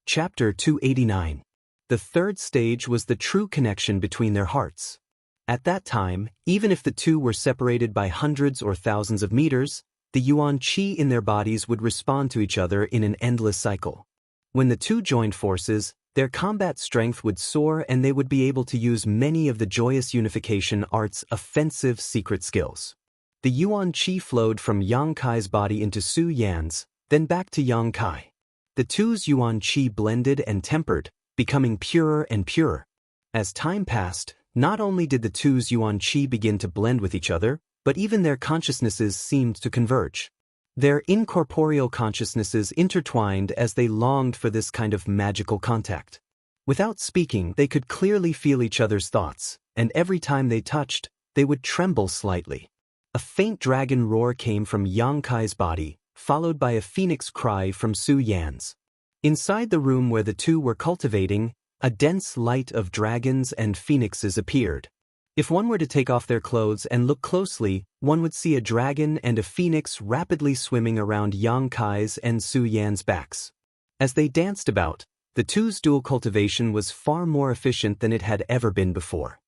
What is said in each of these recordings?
Chapter 289. The third stage was the true connection between their hearts. At that time, even if the two were separated by hundreds or thousands of meters, the yuan qi in their bodies would respond to each other in an endless cycle. When the two joined forces, their combat strength would soar and they would be able to use many of the joyous unification art's offensive secret skills. The yuan qi flowed from Yang Kai's body into Su Yan's, then back to Yang Kai. The two's yuan qi blended and tempered, becoming purer and purer. As time passed, not only did the two's yuan qi begin to blend with each other, but even their consciousnesses seemed to converge. Their incorporeal consciousnesses intertwined as they longed for this kind of magical contact. Without speaking, they could clearly feel each other's thoughts, and every time they touched, they would tremble slightly. A faint dragon roar came from Yang Kai's body, followed by a phoenix cry from Su Yan's. Inside the room where the two were cultivating, a dense light of dragons and phoenixes appeared. If one were to take off their clothes and look closely, one would see a dragon and a phoenix rapidly swimming around Yang Kai's and Su Yan's backs. As they danced about, the two's dual cultivation was far more efficient than it had ever been before.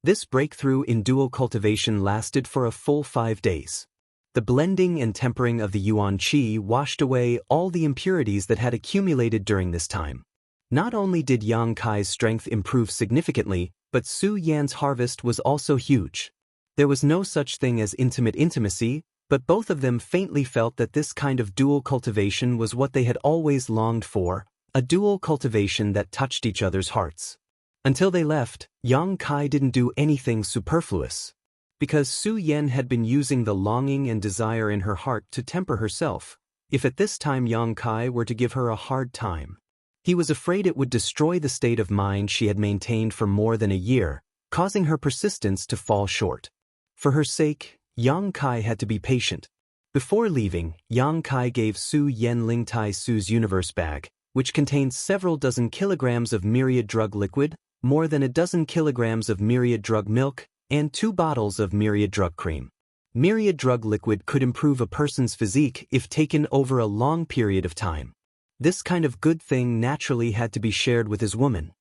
This breakthrough in dual cultivation lasted for a full 5 days. The blending and tempering of the yuan qi washed away all the impurities that had accumulated during this time. Not only did Yang Kai's strength improve significantly, but Su Yan's harvest was also huge. There was no such thing as intimate intimacy, but both of them faintly felt that this kind of dual cultivation was what they had always longed for, a dual cultivation that touched each other's hearts. Until they left, Yang Kai didn't do anything superfluous. Because Su Yan had been using the longing and desire in her heart to temper herself, if at this time Yang Kai were to give her a hard time, he was afraid it would destroy the state of mind she had maintained for more than a year, causing her persistence to fall short. For her sake, Yang Kai had to be patient. Before leaving, Yang Kai gave Su Yan Ling Tai Su's universe bag, which contained several dozen kilograms of myriad drug liquid, more than a dozen kilograms of myriad drug milk, and 2 bottles of myriad drug cream. Myriad drug liquid could improve a person's physique if taken over a long period of time. This kind of good thing naturally had to be shared with his woman.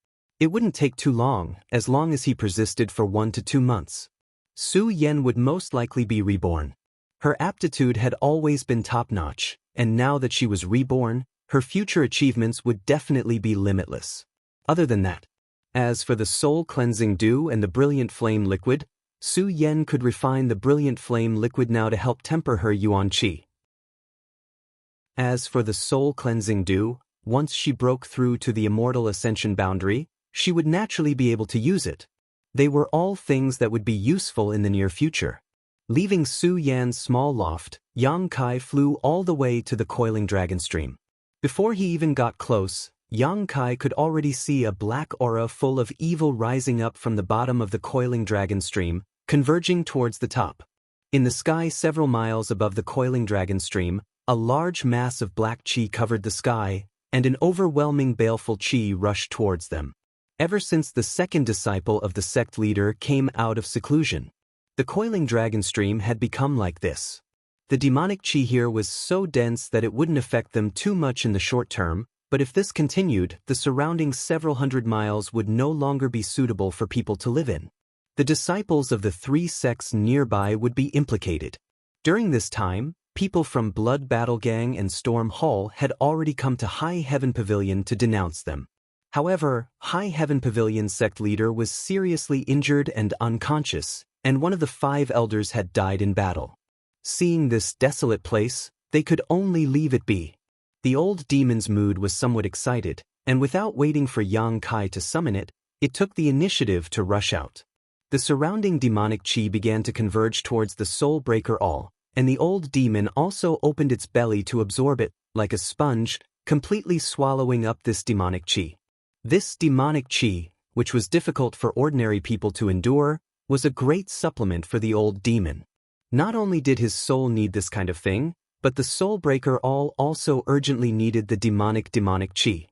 It wouldn't take too long as he persisted for 1 to 2 months. Su Yan would most likely be reborn. Her aptitude had always been top-notch, and now that she was reborn, her future achievements would definitely be limitless. Other than that, as for the soul-cleansing dew and the brilliant flame liquid, Su Yan could refine the brilliant flame liquid now to help temper her yuan qi. As for the soul-cleansing dew, once she broke through to the immortal ascension boundary, she would naturally be able to use it. They were all things that would be useful in the near future. Leaving Su Yan's small loft, Yang Kai flew all the way to the coiling dragon stream. Before he even got close, Yang Kai could already see a black aura full of evil rising up from the bottom of the coiling dragon stream, converging towards the top. In the sky several miles above the coiling dragon stream, a large mass of black qi covered the sky, and an overwhelming baleful qi rushed towards them. Ever since the second disciple of the sect leader came out of seclusion, the coiling dragon stream had become like this. The demonic qi here was so dense that it wouldn't affect them too much in the short term, but if this continued, the surrounding several hundred miles would no longer be suitable for people to live in. The disciples of the 3 sects nearby would be implicated. During this time, people from Blood Battle Gang and Storm Hall had already come to High Heaven Pavilion to denounce them. However, High Heaven Pavilion's sect leader was seriously injured and unconscious, and one of the 5 elders had died in battle. Seeing this desolate place, they could only leave it be. The old demon's mood was somewhat excited, and without waiting for Yang Kai to summon it, it took the initiative to rush out. The surrounding demonic qi began to converge towards the soul breaker all, and the old demon also opened its belly to absorb it, like a sponge, completely swallowing up this demonic qi. This demonic qi, which was difficult for ordinary people to endure, was a great supplement for the old demon. Not only did his soul need this kind of thing, but the soul breaker all also urgently needed the demonic qi.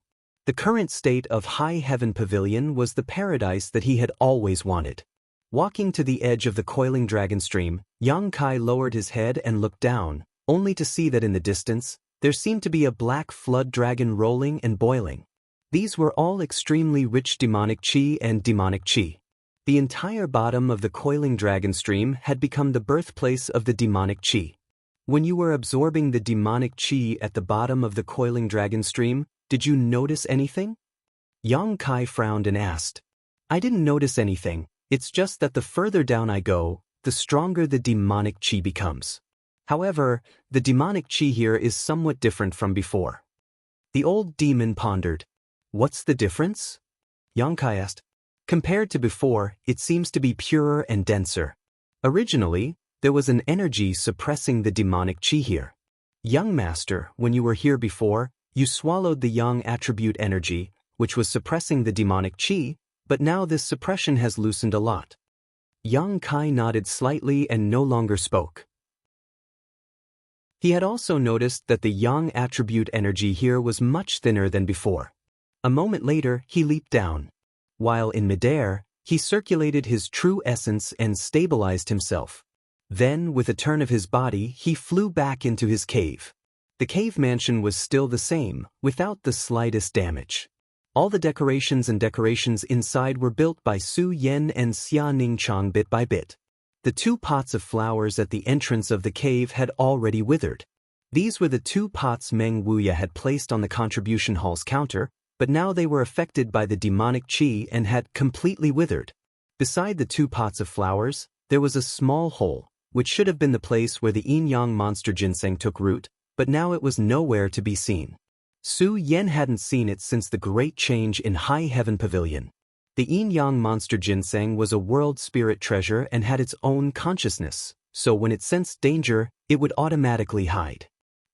The current state of High Heaven Pavilion was the paradise that he had always wanted. Walking to the edge of the coiling dragon stream, Yang Kai lowered his head and looked down, only to see that in the distance, there seemed to be a black flood dragon rolling and boiling. These were all extremely rich demonic chi and demonic chi. The entire bottom of the coiling dragon stream had become the birthplace of the demonic chi. When you were absorbing the demonic chi at the bottom of the coiling dragon stream, did you notice anything? Yang Kai frowned and asked. I didn't notice anything, it's just that the further down I go, the stronger the demonic chi becomes. However, the demonic chi here is somewhat different from before. The old demon pondered. What's the difference? Yang Kai asked. Compared to before, it seems to be purer and denser. Originally, there was an energy suppressing the demonic chi here. Young Master, when you were here before, you swallowed the yang attribute energy, which was suppressing the demonic chi, but now this suppression has loosened a lot. Yang Kai nodded slightly and no longer spoke. He had also noticed that the yang attribute energy here was much thinner than before. A moment later, he leaped down. While in midair, he circulated his true essence and stabilized himself. Then, with a turn of his body, he flew back into his cave. The cave mansion was still the same, without the slightest damage. All the decorations inside were built by Su Yan and Xia Ningchang bit by bit. The 2 pots of flowers at the entrance of the cave had already withered. These were the 2 pots Meng Wuya had placed on the contribution hall's counter, but now they were affected by the demonic chi and had completely withered. Beside the 2 pots of flowers, there was a small hole, which should have been the place where the yin-yang monster ginseng took root, but now it was nowhere to be seen. Su Yan hadn't seen it since the great change in High Heaven Pavilion. The yin-yang monster ginseng was a world spirit treasure and had its own consciousness, so when it sensed danger, it would automatically hide.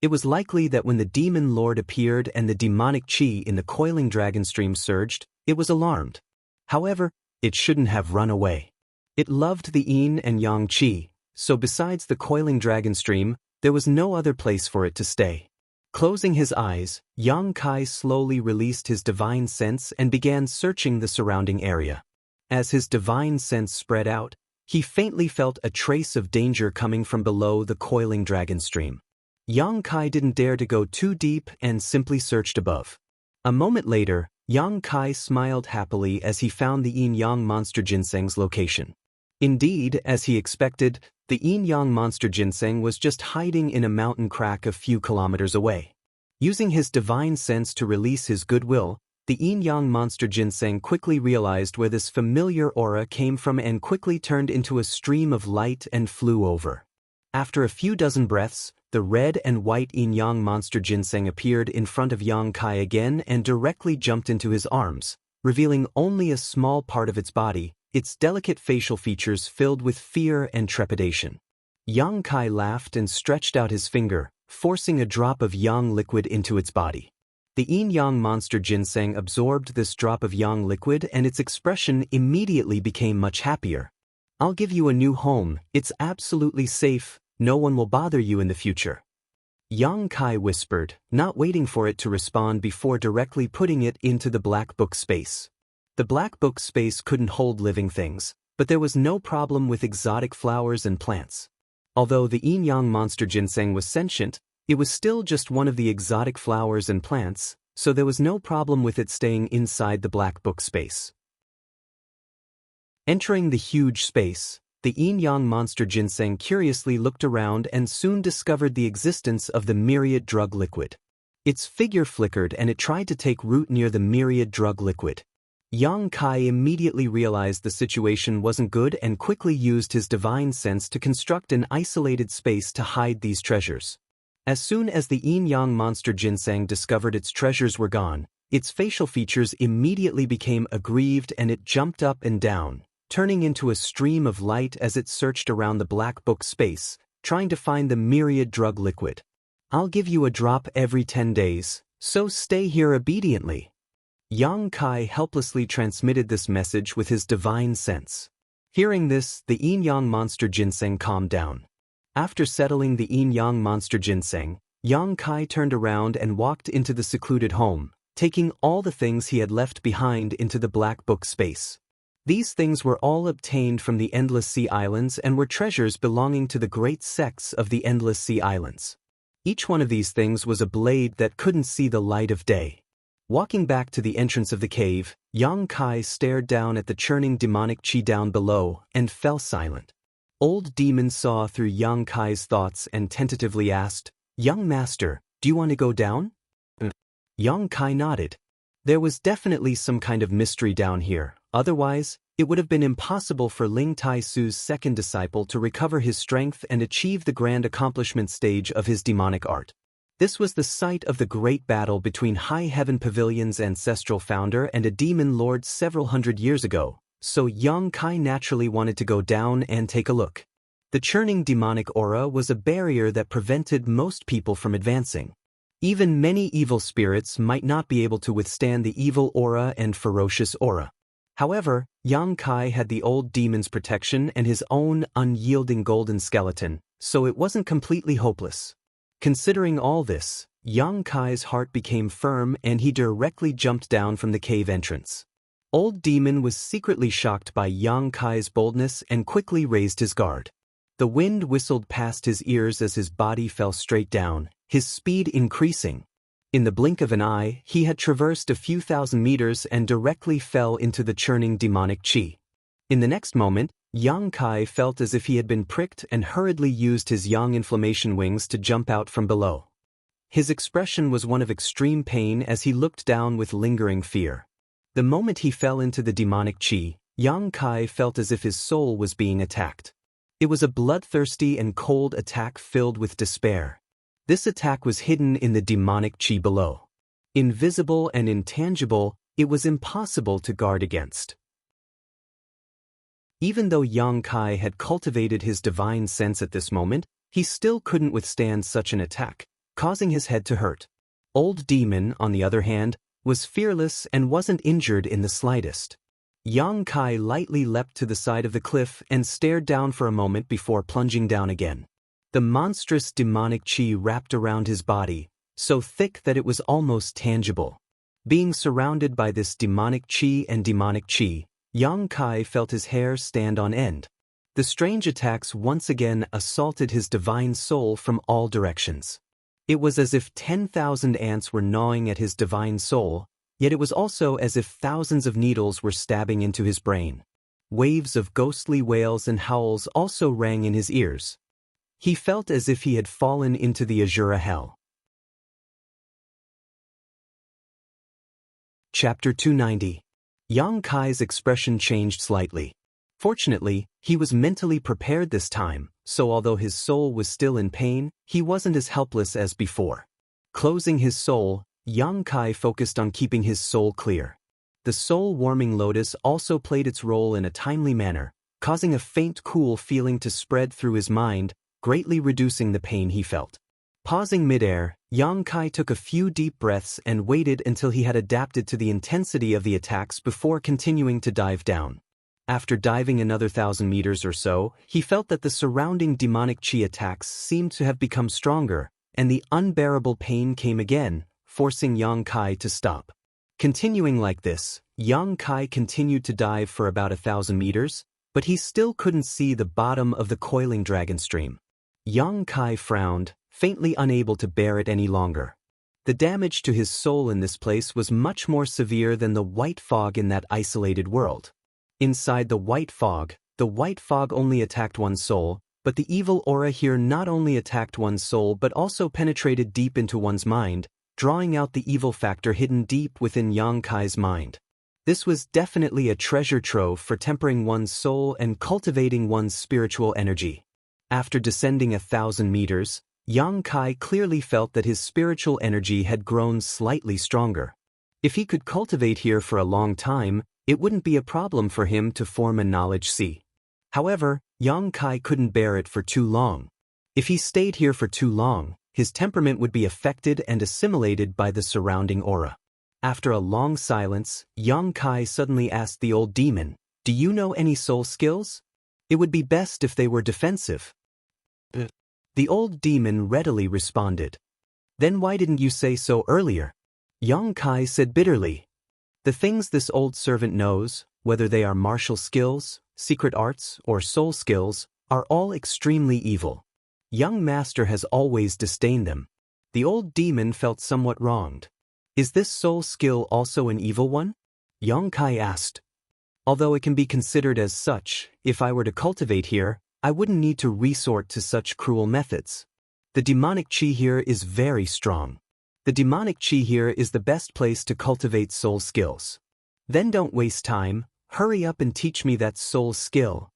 It was likely that when the demon lord appeared and the demonic chi in the coiling dragon stream surged, it was alarmed. However, it shouldn't have run away. It loved the yin and yang chi, so besides the coiling dragon stream, there was no other place for it to stay. Closing his eyes, Yang Kai slowly released his divine sense and began searching the surrounding area. As his divine sense spread out, he faintly felt a trace of danger coming from below the coiling dragon stream. Yang Kai didn't dare to go too deep and simply searched above. A moment later, Yang Kai smiled happily as he found the yin-yang monster ginseng's location. Indeed, as he expected, the yin-yang monster ginseng was just hiding in a mountain crack a few kilometers away. Using his divine sense to release his goodwill, the yin-yang monster ginseng quickly realized where this familiar aura came from and quickly turned into a stream of light and flew over. After a few dozen breaths, the red and white yin-yang monster ginseng appeared in front of Yang Kai again and directly jumped into his arms, revealing only a small part of its body, its delicate facial features filled with fear and trepidation. Yang Kai laughed and stretched out his finger, forcing a drop of yang liquid into its body. The yin-yang monster ginseng absorbed this drop of yang liquid and its expression immediately became much happier. I'll give you a new home, it's absolutely safe, no one will bother you in the future. Yang Kai whispered, not waiting for it to respond before directly putting it into the black book space. The black book space couldn't hold living things, but there was no problem with exotic flowers and plants. Although the yin-yang monster ginseng was sentient, it was still just one of the exotic flowers and plants, so there was no problem with it staying inside the black book space. Entering the huge space, the yin-yang monster ginseng curiously looked around and soon discovered the existence of the myriad drug liquid. Its figure flickered and it tried to take root near the myriad drug liquid. Yang Kai immediately realized the situation wasn't good and quickly used his divine sense to construct an isolated space to hide these treasures. As soon as the yin-yang monster ginseng discovered its treasures were gone, its facial features immediately became aggrieved and it jumped up and down, turning into a stream of light as it searched around the black book space, trying to find the myriad drug liquid. I'll give you a drop every 10 days, so stay here obediently. Yang Kai helplessly transmitted this message with his divine sense. Hearing this, the yin-yang monster ginseng calmed down. After settling the yin-yang monster ginseng, Yang Kai turned around and walked into the secluded home, taking all the things he had left behind into the black book space. These things were all obtained from the Endless Sea Islands and were treasures belonging to the great sects of the Endless Sea Islands. Each one of these things was a blade that couldn't see the light of day. Walking back to the entrance of the cave, Yang Kai stared down at the churning demonic qi down below and fell silent. Old Demon saw through Yang Kai's thoughts and tentatively asked, "Young master, do you want to go down?" Yang Kai nodded. There was definitely some kind of mystery down here, otherwise, it would have been impossible for Ling Tai Su's second disciple to recover his strength and achieve the grand accomplishment stage of his demonic art. This was the site of the great battle between High Heaven Pavilion's ancestral founder and a demon lord several hundred years ago, so Yang Kai naturally wanted to go down and take a look. The churning demonic aura was a barrier that prevented most people from advancing. Even many evil spirits might not be able to withstand the evil aura and ferocious aura. However, Yang Kai had the old demon's protection and his own unyielding golden skeleton, so it wasn't completely hopeless. Considering all this, Yang Kai's heart became firm and he directly jumped down from the cave entrance. Old Demon was secretly shocked by Yang Kai's boldness and quickly raised his guard. The wind whistled past his ears as his body fell straight down, his speed increasing. In the blink of an eye, he had traversed a few thousand meters and directly fell into the churning demonic qi. In the next moment, Yang Kai felt as if he had been pricked and hurriedly used his yang inflammation wings to jump out from below. His expression was one of extreme pain as he looked down with lingering fear. The moment he fell into the demonic qi, Yang Kai felt as if his soul was being attacked. It was a bloodthirsty and cold attack filled with despair. This attack was hidden in the demonic qi below. Invisible and intangible, it was impossible to guard against. Even though Yang Kai had cultivated his divine sense at this moment, he still couldn't withstand such an attack, causing his head to hurt. Old Demon, on the other hand, was fearless and wasn't injured in the slightest. Yang Kai lightly leapt to the side of the cliff and stared down for a moment before plunging down again. The monstrous demonic qi wrapped around his body, so thick that it was almost tangible. Being surrounded by this demonic qi and demonic qi, Yang Kai felt his hair stand on end. The strange attacks once again assaulted his divine soul from all directions. It was as if 10,000 ants were gnawing at his divine soul, yet it was also as if thousands of needles were stabbing into his brain. Waves of ghostly wails and howls also rang in his ears. He felt as if he had fallen into the Azura hell. Chapter 290. Yang Kai's expression changed slightly. Fortunately, he was mentally prepared this time, so although his soul was still in pain, he wasn't as helpless as before. Closing his soul, Yang Kai focused on keeping his soul clear. The soul-warming lotus also played its role in a timely manner, causing a faint cool feeling to spread through his mind, greatly reducing the pain he felt. Pausing midair, Yang Kai took a few deep breaths and waited until he had adapted to the intensity of the attacks before continuing to dive down. After diving another 1,000 meters or so, he felt that the surrounding demonic qi attacks seemed to have become stronger, and the unbearable pain came again, forcing Yang Kai to stop. Continuing like this, Yang Kai continued to dive for about 1,000 meters, but he still couldn't see the bottom of the coiling dragon stream. Yang Kai frowned, faintly unable to bear it any longer. The damage to his soul in this place was much more severe than the white fog in that isolated world. Inside the white fog only attacked one's soul, but the evil aura here not only attacked one's soul but also penetrated deep into one's mind, drawing out the evil factor hidden deep within Yang Kai's mind. This was definitely a treasure trove for tempering one's soul and cultivating one's spiritual energy. After descending 1,000 meters, Yang Kai clearly felt that his spiritual energy had grown slightly stronger. If he could cultivate here for a long time, it wouldn't be a problem for him to form a knowledge sea. However, Yang Kai couldn't bear it for too long. If he stayed here for too long, his temperament would be affected and assimilated by the surrounding aura. After a long silence, Yang Kai suddenly asked the old demon, "Do you know any soul skills? It would be best if they were defensive." The old demon readily responded. "Then why didn't you say so earlier?" Yang Kai said bitterly. The things this old servant knows, whether they are martial skills, secret arts, or soul skills, are all extremely evil. Young Master has always disdained them. The old demon felt somewhat wronged. Is this soul skill also an evil one? Xianxia asked. Although it can be considered as such, if I were to cultivate here, I wouldn't need to resort to such cruel methods. The demonic chi here is very strong. The demonic chi here is the best place to cultivate soul skills. Then don't waste time, hurry up and teach me that soul skill.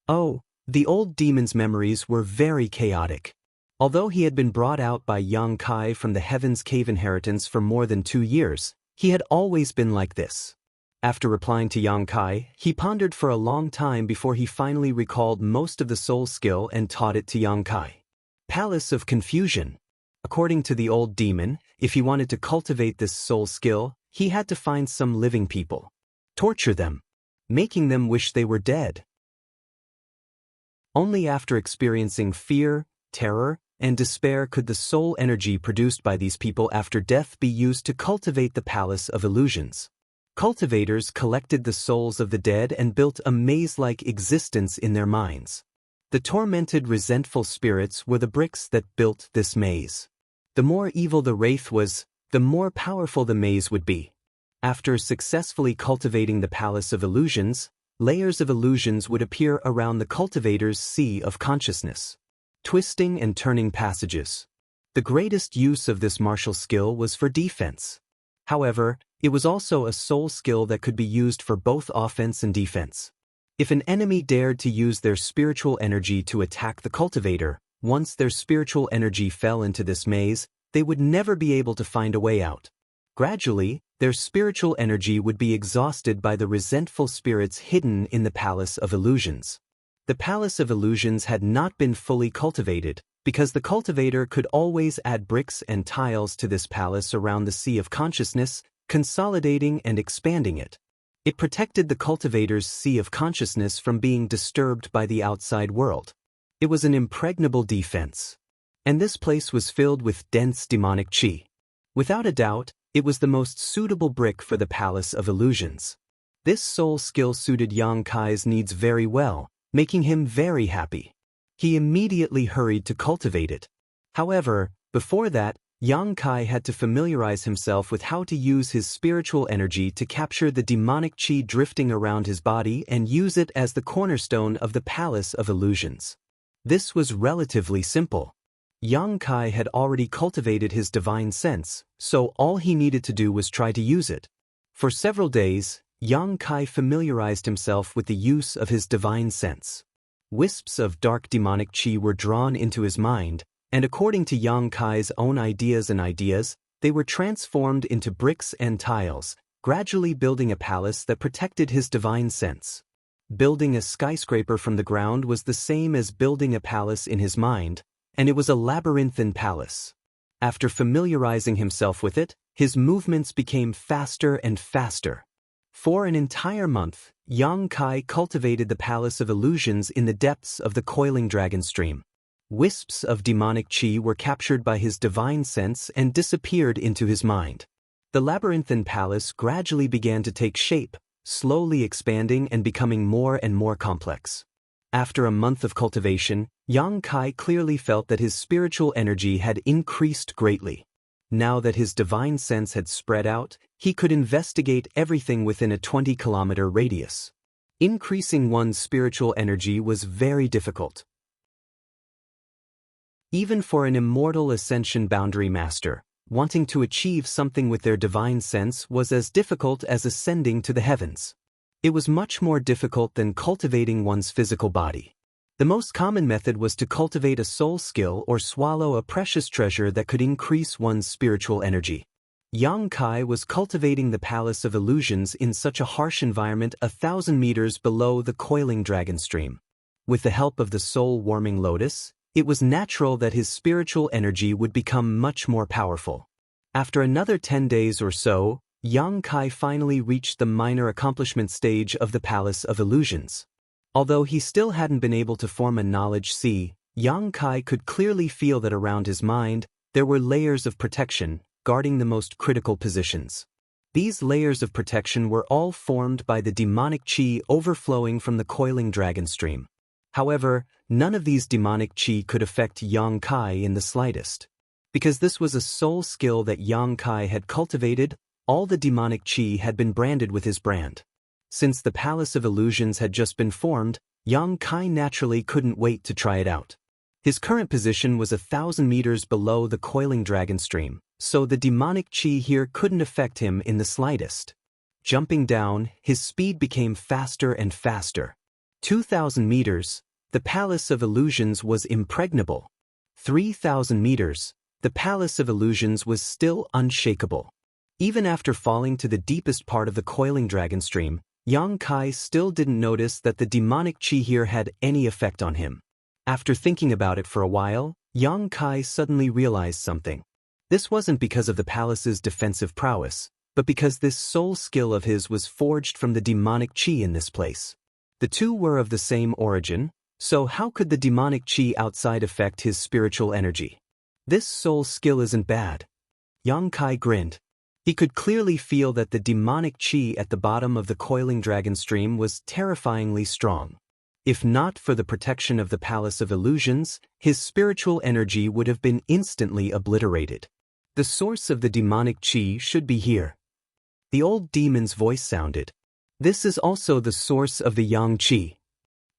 Oh, the old demon's memories were very chaotic. Although he had been brought out by Xianxia from the Heaven's Cave inheritance for more than 2 years, he had always been like this. After replying to Xianxia, he pondered for a long time before he finally recalled most of the soul skill and taught it to Xianxia. Palace of Confusion. According to the old demon, if he wanted to cultivate this soul skill, he had to find some living people, torture them, making them wish they were dead. Only after experiencing fear, terror, and despair could the soul energy produced by these people after death be used to cultivate the Palace of Illusions. Cultivators collected the souls of the dead and built a maze-like existence in their minds. The tormented, resentful spirits were the bricks that built this maze. The more evil the wraith was, the more powerful the maze would be. After successfully cultivating the Palace of Illusions, layers of illusions would appear around the cultivator's sea of consciousness. Twisting and turning passages. The greatest use of this martial skill was for defense. However, it was also a soul skill that could be used for both offense and defense. If an enemy dared to use their spiritual energy to attack the cultivator, once their spiritual energy fell into this maze, they would never be able to find a way out. Gradually, their spiritual energy would be exhausted by the resentful spirits hidden in the Palace of Illusions. The Palace of Illusions had not been fully cultivated, because the cultivator could always add bricks and tiles to this palace around the sea of consciousness, consolidating and expanding it. It protected the cultivator's sea of consciousness from being disturbed by the outside world. It was an impregnable defense. And this place was filled with dense demonic chi. Without a doubt, it was the most suitable brick for the Palace of Illusions. This soul skill suited Xianxia's needs very well, making him very happy. He immediately hurried to cultivate it. However, before that, Xianxia had to familiarize himself with how to use his spiritual energy to capture the demonic chi drifting around his body and use it as the cornerstone of the Palace of Illusions. This was relatively simple. Xianxia had already cultivated his divine sense, so all he needed to do was try to use it. For several days, Xianxia familiarized himself with the use of his divine sense. Wisps of dark demonic chi were drawn into his mind, and according to Xianxia's own ideas, they were transformed into bricks and tiles, gradually building a palace that protected his divine sense. Building a skyscraper from the ground was the same as building a palace in his mind, and it was a labyrinthine palace. After familiarizing himself with it, his movements became faster and faster. For an entire month, Xianxia cultivated the Palace of Illusions in the depths of the coiling dragon stream. Wisps of demonic chi were captured by his divine sense and disappeared into his mind. The labyrinthine palace gradually began to take shape, slowly expanding and becoming more and more complex. After a month of cultivation, Xianxia clearly felt that his spiritual energy had increased greatly. Now that his divine sense had spread out, he could investigate everything within a 20-kilometer radius. Increasing one's spiritual energy was very difficult. Even for an immortal ascension boundary master, wanting to achieve something with their divine sense was as difficult as ascending to the heavens. It was much more difficult than cultivating one's physical body. The most common method was to cultivate a soul skill or swallow a precious treasure that could increase one's spiritual energy. Xianxia was cultivating the Palace of Illusions in such a harsh environment 1,000 meters below the coiling dragon stream. With the help of the soul-warming lotus, it was natural that his spiritual energy would become much more powerful. After another 10 days or so, Xianxia finally reached the minor accomplishment stage of the Palace of Illusions. Although he still hadn't been able to form a knowledge sea, Xianxia could clearly feel that around his mind, there were layers of protection, guarding the most critical positions. These layers of protection were all formed by the demonic chi overflowing from the coiling dragon stream. However, none of these demonic chi could affect Xianxia in the slightest. Because this was a soul skill that Yang Kai had cultivated, all the demonic qi had been branded with his brand. Since the Palace of Illusions had just been formed, Yang Kai naturally couldn't wait to try it out. His current position was 1,000 meters below the coiling dragon stream, so the demonic qi here couldn't affect him in the slightest. Jumping down, his speed became faster and faster. 2,000 meters, the Palace of Illusions was impregnable. 3,000 meters, the Palace of Illusions was still unshakable. Even after falling to the deepest part of the coiling dragon stream, Yang Kai still didn't notice that the demonic qi here had any effect on him. After thinking about it for a while, Yang Kai suddenly realized something. This wasn't because of the palace's defensive prowess, but because this soul skill of his was forged from the demonic qi in this place. The two were of the same origin, so how could the demonic qi outside affect his spiritual energy? This soul skill isn't bad. Yang Kai grinned. He could clearly feel that the demonic qi at the bottom of the coiling dragon stream was terrifyingly strong. If not for the protection of the Palace of Illusions, his spiritual energy would have been instantly obliterated. The source of the demonic qi should be here. The old demon's voice sounded. This is also the source of the yang qi.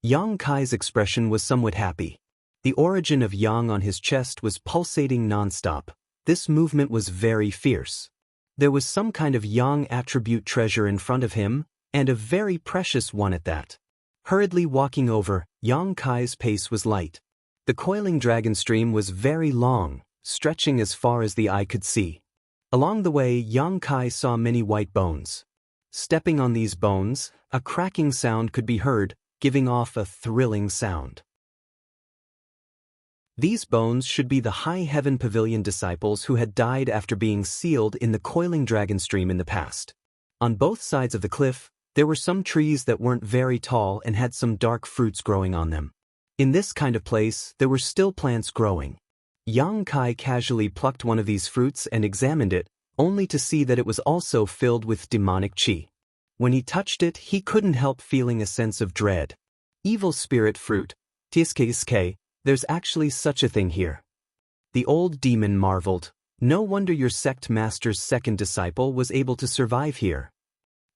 Yang Kai's expression was somewhat happy. The origin of yang on his chest was pulsating nonstop. This movement was very fierce. There was some kind of yang attribute treasure in front of him, and a very precious one at that. Hurriedly walking over, Yang Kai's pace was light. The coiling dragon stream was very long, stretching as far as the eye could see. Along the way, Yang Kai saw many white bones. Stepping on these bones, a cracking sound could be heard, giving off a thrilling sound. These bones should be the High Heaven Pavilion disciples who had died after being sealed in the coiling dragon stream in the past. On both sides of the cliff, there were some trees that weren't very tall and had some dark fruits growing on them. In this kind of place, there were still plants growing. Yang Kai casually plucked one of these fruits and examined it, only to see that it was also filled with demonic qi. When he touched it, he couldn't help feeling a sense of dread. Evil spirit fruit, tsk, there's actually such a thing here. The old demon marveled. No wonder your sect master's second disciple was able to survive here.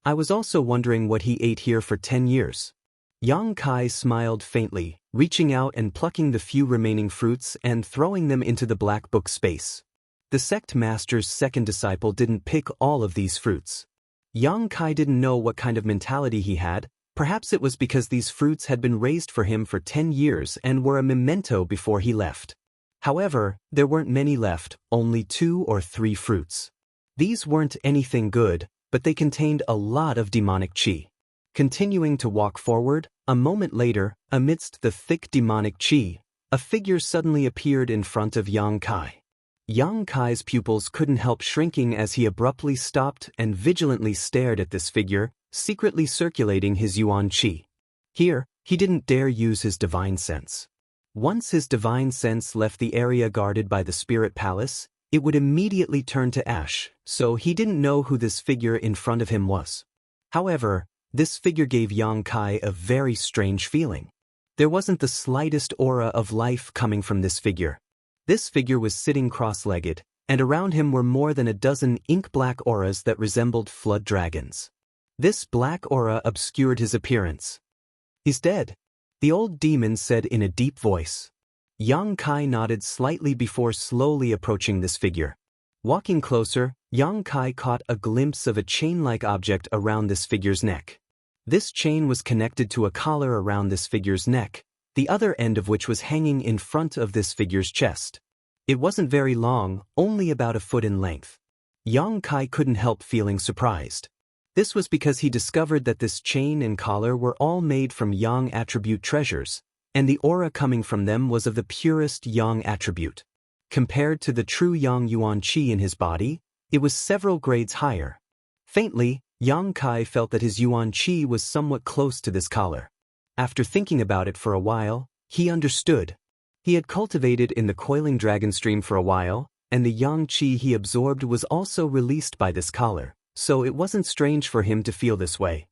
I was also wondering what he ate here for 10 years. Yang Kai smiled faintly, reaching out and plucking the few remaining fruits and throwing them into the black book space. The sect master's second disciple didn't pick all of these fruits. Yang Kai didn't know what kind of mentality he had. Perhaps it was because these fruits had been raised for him for 10 years and were a memento before he left. However, there weren't many left, only 2 or 3 fruits. These weren't anything good, but they contained a lot of demonic qi. Continuing to walk forward, a moment later, amidst the thick demonic qi, a figure suddenly appeared in front of Yang Kai. Yang Kai's pupils couldn't help shrinking as he abruptly stopped and vigilantly stared at this figure, secretly circulating his yuan qi. Here, he didn't dare use his divine sense. Once his divine sense left the area guarded by the spirit palace, it would immediately turn to ash, so he didn't know who this figure in front of him was. However, this figure gave Yang Kai a very strange feeling. There wasn't the slightest aura of life coming from this figure. This figure was sitting cross-legged, and around him were more than a dozen ink-black auras that resembled flood dragons. This black aura obscured his appearance. He's dead, the old demon said in a deep voice. Yang Kai nodded slightly before slowly approaching this figure. Walking closer, Yang Kai caught a glimpse of a chain-like object around this figure's neck. This chain was connected to a collar around this figure's neck, the other end of which was hanging in front of this figure's chest. It wasn't very long, only about a foot in length. Yang Kai couldn't help feeling surprised. This was because he discovered that this chain and collar were all made from yang attribute treasures, and the aura coming from them was of the purest yang attribute. Compared to the true yang yuan qi in his body, it was several grades higher. Faintly, Yang Kai felt that his yuan qi was somewhat close to this collar. After thinking about it for a while, he understood. He had cultivated in the coiling dragon stream for a while, and the yang qi he absorbed was also released by this collar, so it wasn't strange for him to feel this way.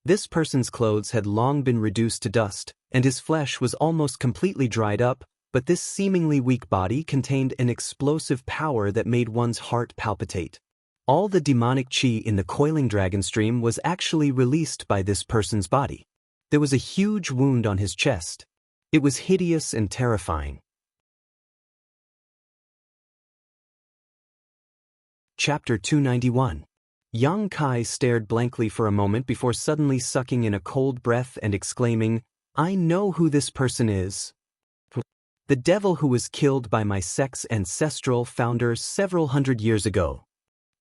This person's clothes had long been reduced to dust, and his flesh was almost completely dried up, but this seemingly weak body contained an explosive power that made one's heart palpitate. All the demonic chi in the coiling dragon stream was actually released by this person's body. There was a huge wound on his chest. It was hideous and terrifying. Chapter 291. Yang Kai stared blankly for a moment before suddenly sucking in a cold breath and exclaiming, "I know who this person is. The devil who was killed by my sect's ancestral founder several hundred years ago."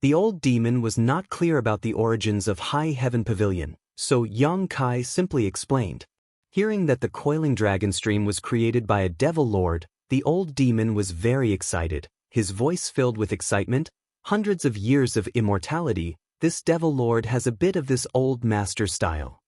The old demon was not clear about the origins of High Heaven Pavilion, so Yang Kai simply explained. Hearing that the coiling dragon stream was created by a devil lord, the old demon was very excited, his voice filled with excitement. Hundreds of years of immortality, this devil lord has a bit of this old master style.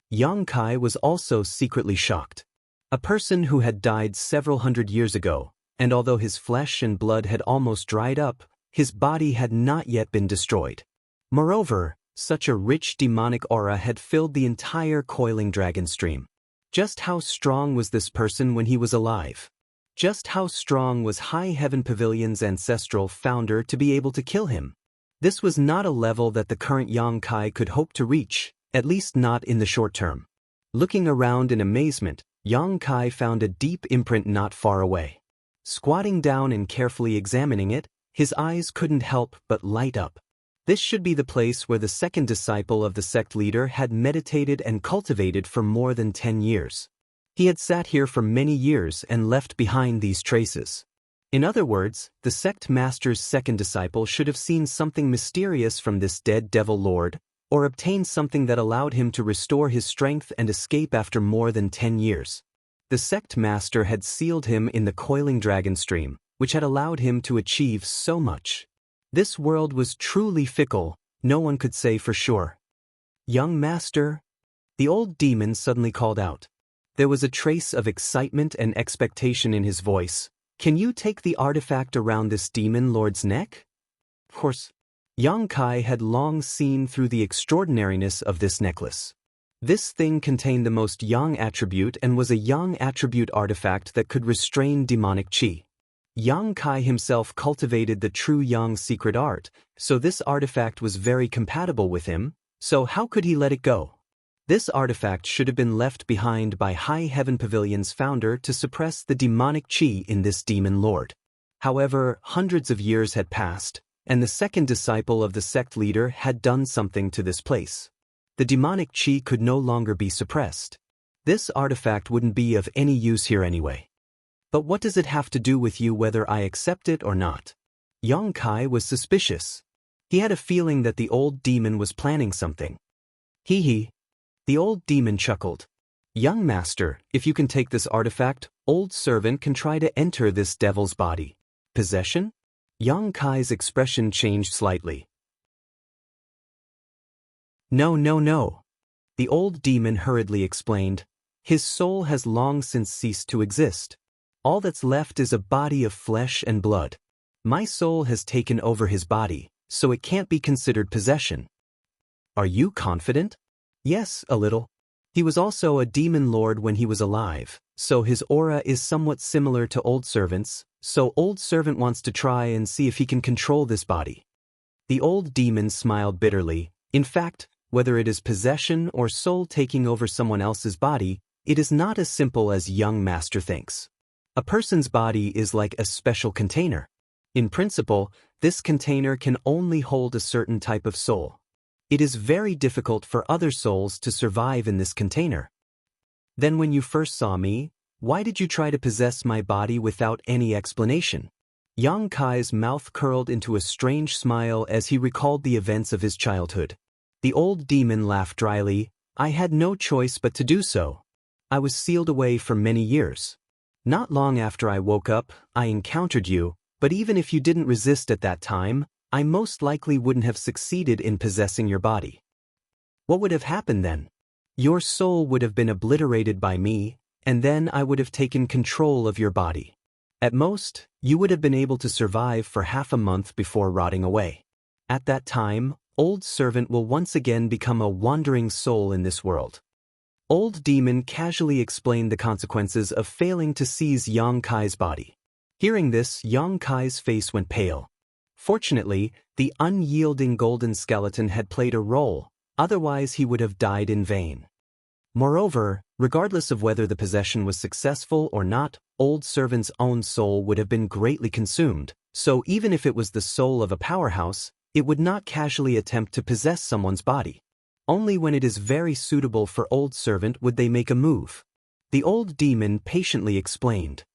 Yang Kai was also secretly shocked. A person who had died several hundred years ago, and although his flesh and blood had almost dried up, his body had not yet been destroyed. Moreover, such a rich demonic aura had filled the entire coiling dragon stream. Just how strong was this person when he was alive? Just how strong was High Heaven Pavilion's ancestral founder to be able to kill him? This was not a level that the current Yang Kai could hope to reach, at least not in the short term. Looking around in amazement, Yang Kai found a deep imprint not far away. Squatting down and carefully examining it, his eyes couldn't help but light up. This should be the place where the second disciple of the sect leader had meditated and cultivated for more than 10 years. He had sat here for many years and left behind these traces. In other words, the sect master's second disciple should have seen something mysterious from this dead devil lord, or obtained something that allowed him to restore his strength and escape after more than 10 years. The sect master had sealed him in the coiling dragon stream, which had allowed him to achieve so much. This world was truly fickle, no one could say for sure. "Young master?" The old demon suddenly called out. There was a trace of excitement and expectation in his voice. "Can you take the artifact around this demon lord's neck?" Of course, Yang Kai had long seen through the extraordinariness of this necklace. This thing contained the most yang attribute and was a yang attribute artifact that could restrain demonic chi. Yang Kai himself cultivated the true yang secret art, so this artifact was very compatible with him, so how could he let it go? This artifact should have been left behind by High Heaven Pavilion's founder to suppress the demonic chi in this demon lord. However, hundreds of years had passed, and the second disciple of the sect leader had done something to this place. The demonic chi could no longer be suppressed. This artifact wouldn't be of any use here anyway. But what does it have to do with you whether I accept it or not? Yang Kai was suspicious. He had a feeling that the old demon was planning something. Hee. The old demon chuckled. "Young master, if you can take this artifact, old servant can try to enter this devil's body." Possession? Yang Kai's expression changed slightly. No. The old demon hurriedly explained. "His soul has long since ceased to exist. All that's left is a body of flesh and blood. My soul has taken over his body, so it can't be considered possession." "Are you confident?" "Yes, a little. He was also a demon lord when he was alive, so his aura is somewhat similar to old servant's, so old servant wants to try and see if he can control this body." The old demon smiled bitterly. In fact, whether it is possession or soul taking over someone else's body, it is not as simple as young master thinks. A person's body is like a special container. In principle, this container can only hold a certain type of soul. It is very difficult for other souls to survive in this container. "Then when you first saw me, why did you try to possess my body without any explanation?" Yang Kai's mouth curled into a strange smile as he recalled the events of his childhood. The old demon laughed dryly. "I had no choice but to do so. I was sealed away for many years. Not long after I woke up, I encountered you, but even if you didn't resist at that time, I most likely wouldn't have succeeded in possessing your body. What would have happened then? Your soul would have been obliterated by me, and then I would have taken control of your body. At most, you would have been able to survive for half a month before rotting away. At that time, old servant will once again become a wandering soul in this world." Old Demon casually explained the consequences of failing to seize Yang Kai's body. Hearing this, Yang Kai's face went pale. Fortunately, the unyielding golden skeleton had played a role, otherwise he would have died in vain. Moreover, regardless of whether the possession was successful or not, Old Servant's own soul would have been greatly consumed, so even if it was the soul of a powerhouse, it would not casually attempt to possess someone's body. Only when it is very suitable for Old Servant would they make a move. The Old Demon patiently explained.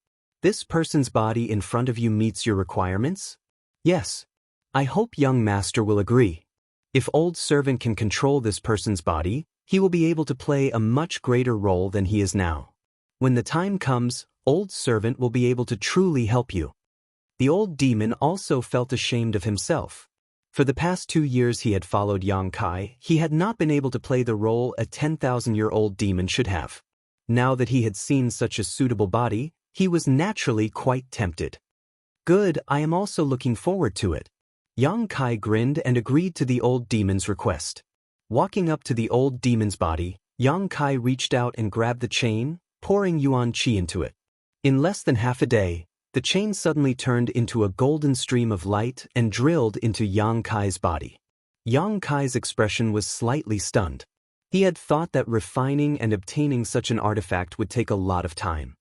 This person's body in front of you meets your requirements? Yes. I hope young master will agree. If Old Servant can control this person's body, he will be able to play a much greater role than he is now. When the time comes, Old Servant will be able to truly help you. The Old Demon also felt ashamed of himself. For the past 2 years he had followed Yang Kai, he had not been able to play the role a 10,000-year-old demon should have. Now that he had seen such a suitable body, he was naturally quite tempted. Good, I am also looking forward to it. Yang Kai grinned and agreed to the Old Demon's request. Walking up to the Old Demon's body, Yang Kai reached out and grabbed the chain, pouring yuan qi into it. In less than half a day, the chain suddenly turned into a golden stream of light and drilled into Yang Kai's body. Yang Kai's expression was slightly stunned. He had thought that refining and obtaining such an artifact would take a lot of time.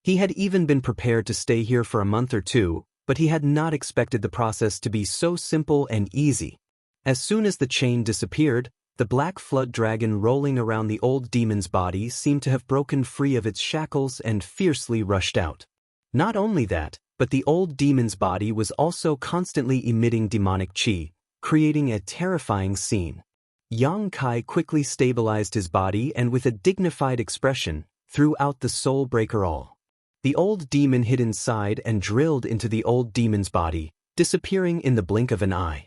He had even been prepared to stay here for a month or two, but he had not expected the process to be so simple and easy. As soon as the chain disappeared, the black flood dragon rolling around the Old Demon's body seemed to have broken free of its shackles and fiercely rushed out. Not only that, but the Old Demon's body was also constantly emitting demonic qi, creating a terrifying scene. Yang Kai quickly stabilized his body and with a dignified expression, threw out the soul breaker all. The Old Demon hid inside and drilled into the Old Demon's body, disappearing in the blink of an eye.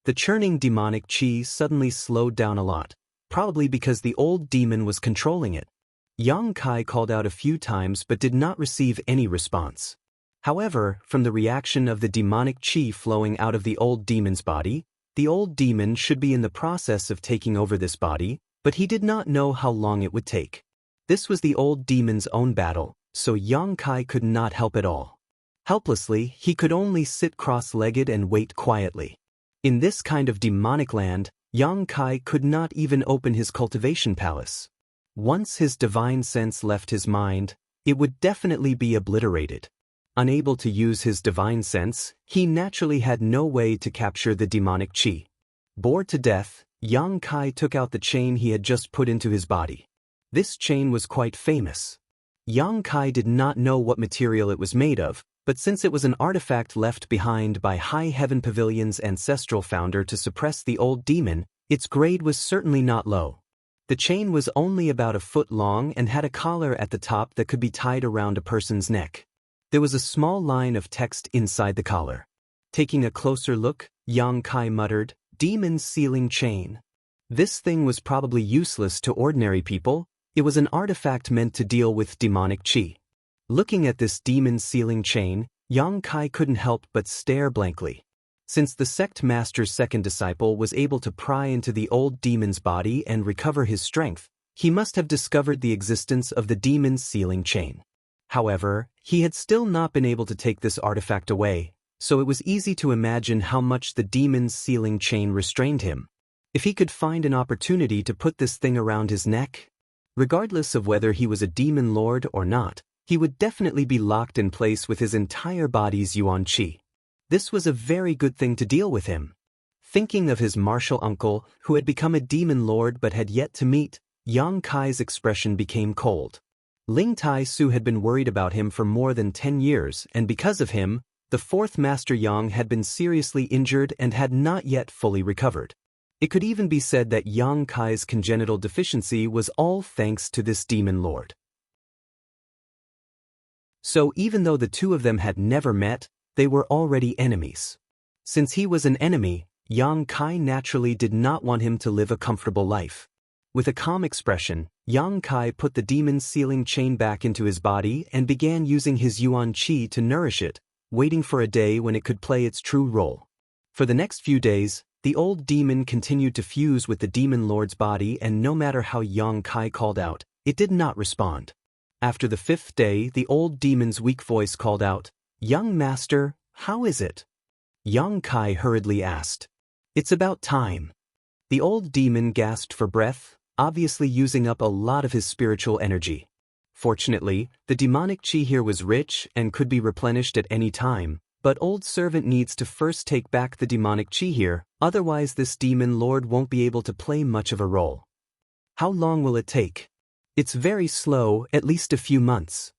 The churning demonic qi suddenly slowed down a lot, probably because the Old Demon was controlling it. Yang Kai called out a few times but did not receive any response. However, from the reaction of the demonic qi flowing out of the Old Demon's body, the Old Demon should be in the process of taking over this body, but he did not know how long it would take. This was the Old Demon's own battle, so Yang Kai could not help at all. Helplessly, he could only sit cross-legged and wait quietly. In this kind of demonic land, Yang Kai could not even open his cultivation palace. Once his divine sense left his mind, it would definitely be obliterated. Unable to use his divine sense, he naturally had no way to capture the demonic qi. Bored to death, Yang Kai took out the chain he had just put into his body. This chain was quite famous. Yang Kai did not know what material it was made of, but since it was an artifact left behind by High Heaven Pavilion's ancestral founder to suppress the Old Demon, its grade was certainly not low. The chain was only about a foot long and had a collar at the top that could be tied around a person's neck. There was a small line of text inside the collar. Taking a closer look, Yang Kai muttered, "Demon sealing chain." This thing was probably useless to ordinary people. It was an artifact meant to deal with demonic qi. Looking at this demon sealing chain, Yang Kai couldn't help but stare blankly. Since the sect master's second disciple was able to pry into the Old Demon's body and recover his strength, he must have discovered the existence of the demon sealing chain. However, he had still not been able to take this artifact away, so it was easy to imagine how much the demon sealing chain restrained him. If he could find an opportunity to put this thing around his neck, regardless of whether he was a demon lord or not, he would definitely be locked in place with his entire body's yuan qi. This was a very good thing to deal with him. Thinking of his martial uncle, who had become a demon lord but had yet to meet, Yang Kai's expression became cold. Ling Tai Su had been worried about him for more than 10 years, and because of him, the fourth Master Yang had been seriously injured and had not yet fully recovered. It could even be said that Yang Kai's congenital deficiency was all thanks to this demon lord. So even though the two of them had never met, they were already enemies. Since he was an enemy, Yang Kai naturally did not want him to live a comfortable life. With a calm expression, Yang Kai put the demon sealing chain back into his body and began using his yuan qi to nourish it, waiting for a day when it could play its true role. For the next few days, The old demon continued to fuse with the demon lord's body, and no matter how Yang Kai called out, it did not respond. After the 5th day, the old demon's weak voice called out, "Young master, how is it?" Yang Kai hurriedly asked. "It's about time." The old demon gasped for breath, obviously using up a lot of his spiritual energy. Fortunately, the demonic chi here was rich and could be replenished at any time, but old servant needs to first take back the demonic chi here, otherwise this demon lord won't be able to play much of a role. How long will it take? It's very slow, at least a few months.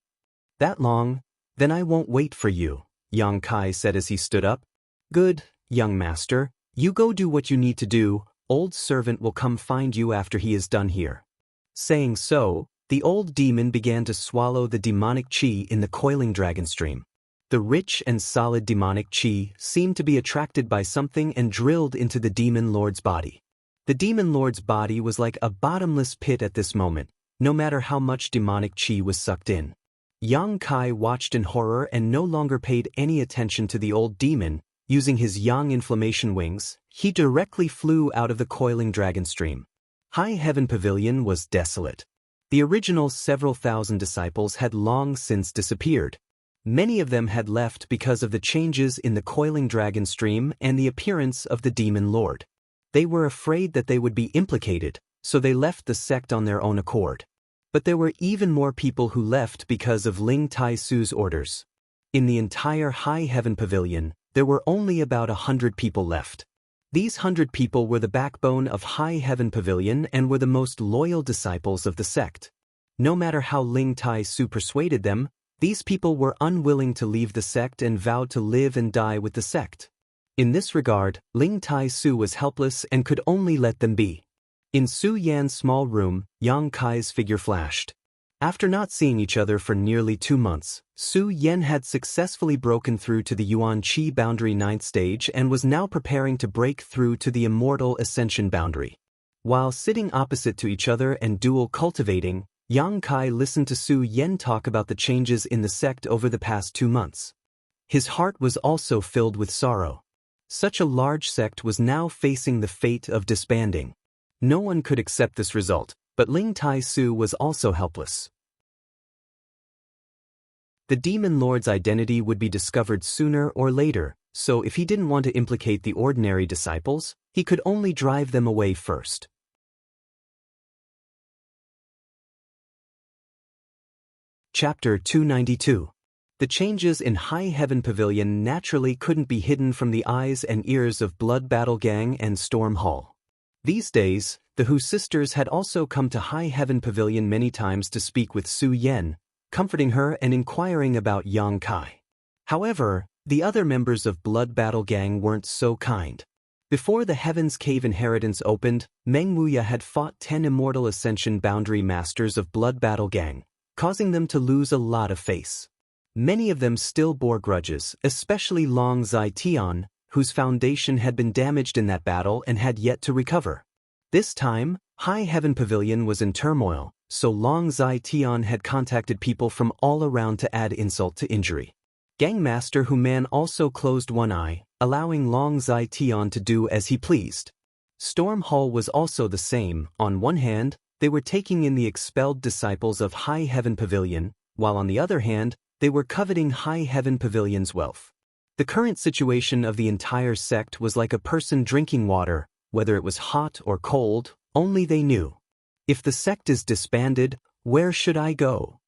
That long? Then I won't wait for you, Yang Kai said as he stood up. Good, young master, you go do what you need to do, old servant will come find you after he is done here. Saying so, the old demon began to swallow the demonic chi in the coiling dragon stream. The rich and solid demonic chi seemed to be attracted by something and drilled into the demon lord's body. The demon lord's body was like a bottomless pit at this moment, no matter how much demonic chi was sucked in. Yang Kai watched in horror and no longer paid any attention to the old demon. Using his yang inflammation wings, he directly flew out of the coiling dragon stream. High Heaven Pavilion was desolate. The original several thousand disciples had long since disappeared. Many of them had left because of the changes in the coiling dragon stream and the appearance of the demon lord. They were afraid that they would be implicated, so they left the sect on their own accord. But there were even more people who left because of Ling Tai Su's orders. In the entire High Heaven Pavilion, there were only about 100 people left. These 100 people were the backbone of High Heaven Pavilion and were the most loyal disciples of the sect. No matter how Ling Tai Su persuaded them, these people were unwilling to leave the sect and vowed to live and die with the sect. In this regard, Ling Tai Su was helpless and could only let them be. In Su Yan's small room, Yang Kai's figure flashed. After not seeing each other for nearly 2 months, Su Yan had successfully broken through to the Yuan Qi boundary 9th stage and was now preparing to break through to the Immortal Ascension boundary. While sitting opposite to each other and dual cultivating, Yang Kai listened to Su Yan talk about the changes in the sect over the past 2 months. His heart was also filled with sorrow. Such a large sect was now facing the fate of disbanding. No one could accept this result, but Ling Tai Su was also helpless. The demon lord's identity would be discovered sooner or later, so if he didn't want to implicate the ordinary disciples, he could only drive them away first. Chapter 292. The changes in High Heaven Pavilion naturally couldn't be hidden from the eyes and ears of Blood Battle Gang and Storm Hall. These days, the Hu sisters had also come to High Heaven Pavilion many times to speak with Su Yan, comforting her and inquiring about Yang Kai. However, the other members of Blood Battle Gang weren't so kind. Before the Heaven's Cave inheritance opened, Meng Wuya had fought 10 Immortal Ascension boundary masters of Blood Battle Gang, causing them to lose a lot of face. Many of them still bore grudges, especially Long Zai Tian, whose foundation had been damaged in that battle and had yet to recover. This time, High Heaven Pavilion was in turmoil, so Long Zai Tian had contacted people from all around to add insult to injury. Gangmaster Hu Man also closed one eye, allowing Long Zai Tian to do as he pleased. Storm Hall was also the same. On one hand, they were taking in the expelled disciples of High Heaven Pavilion, while on the other hand, they were coveting High Heaven Pavilion's wealth. The current situation of the entire sect was like a person drinking water, whether it was hot or cold, only they knew. If the sect is disbanded, where should I go?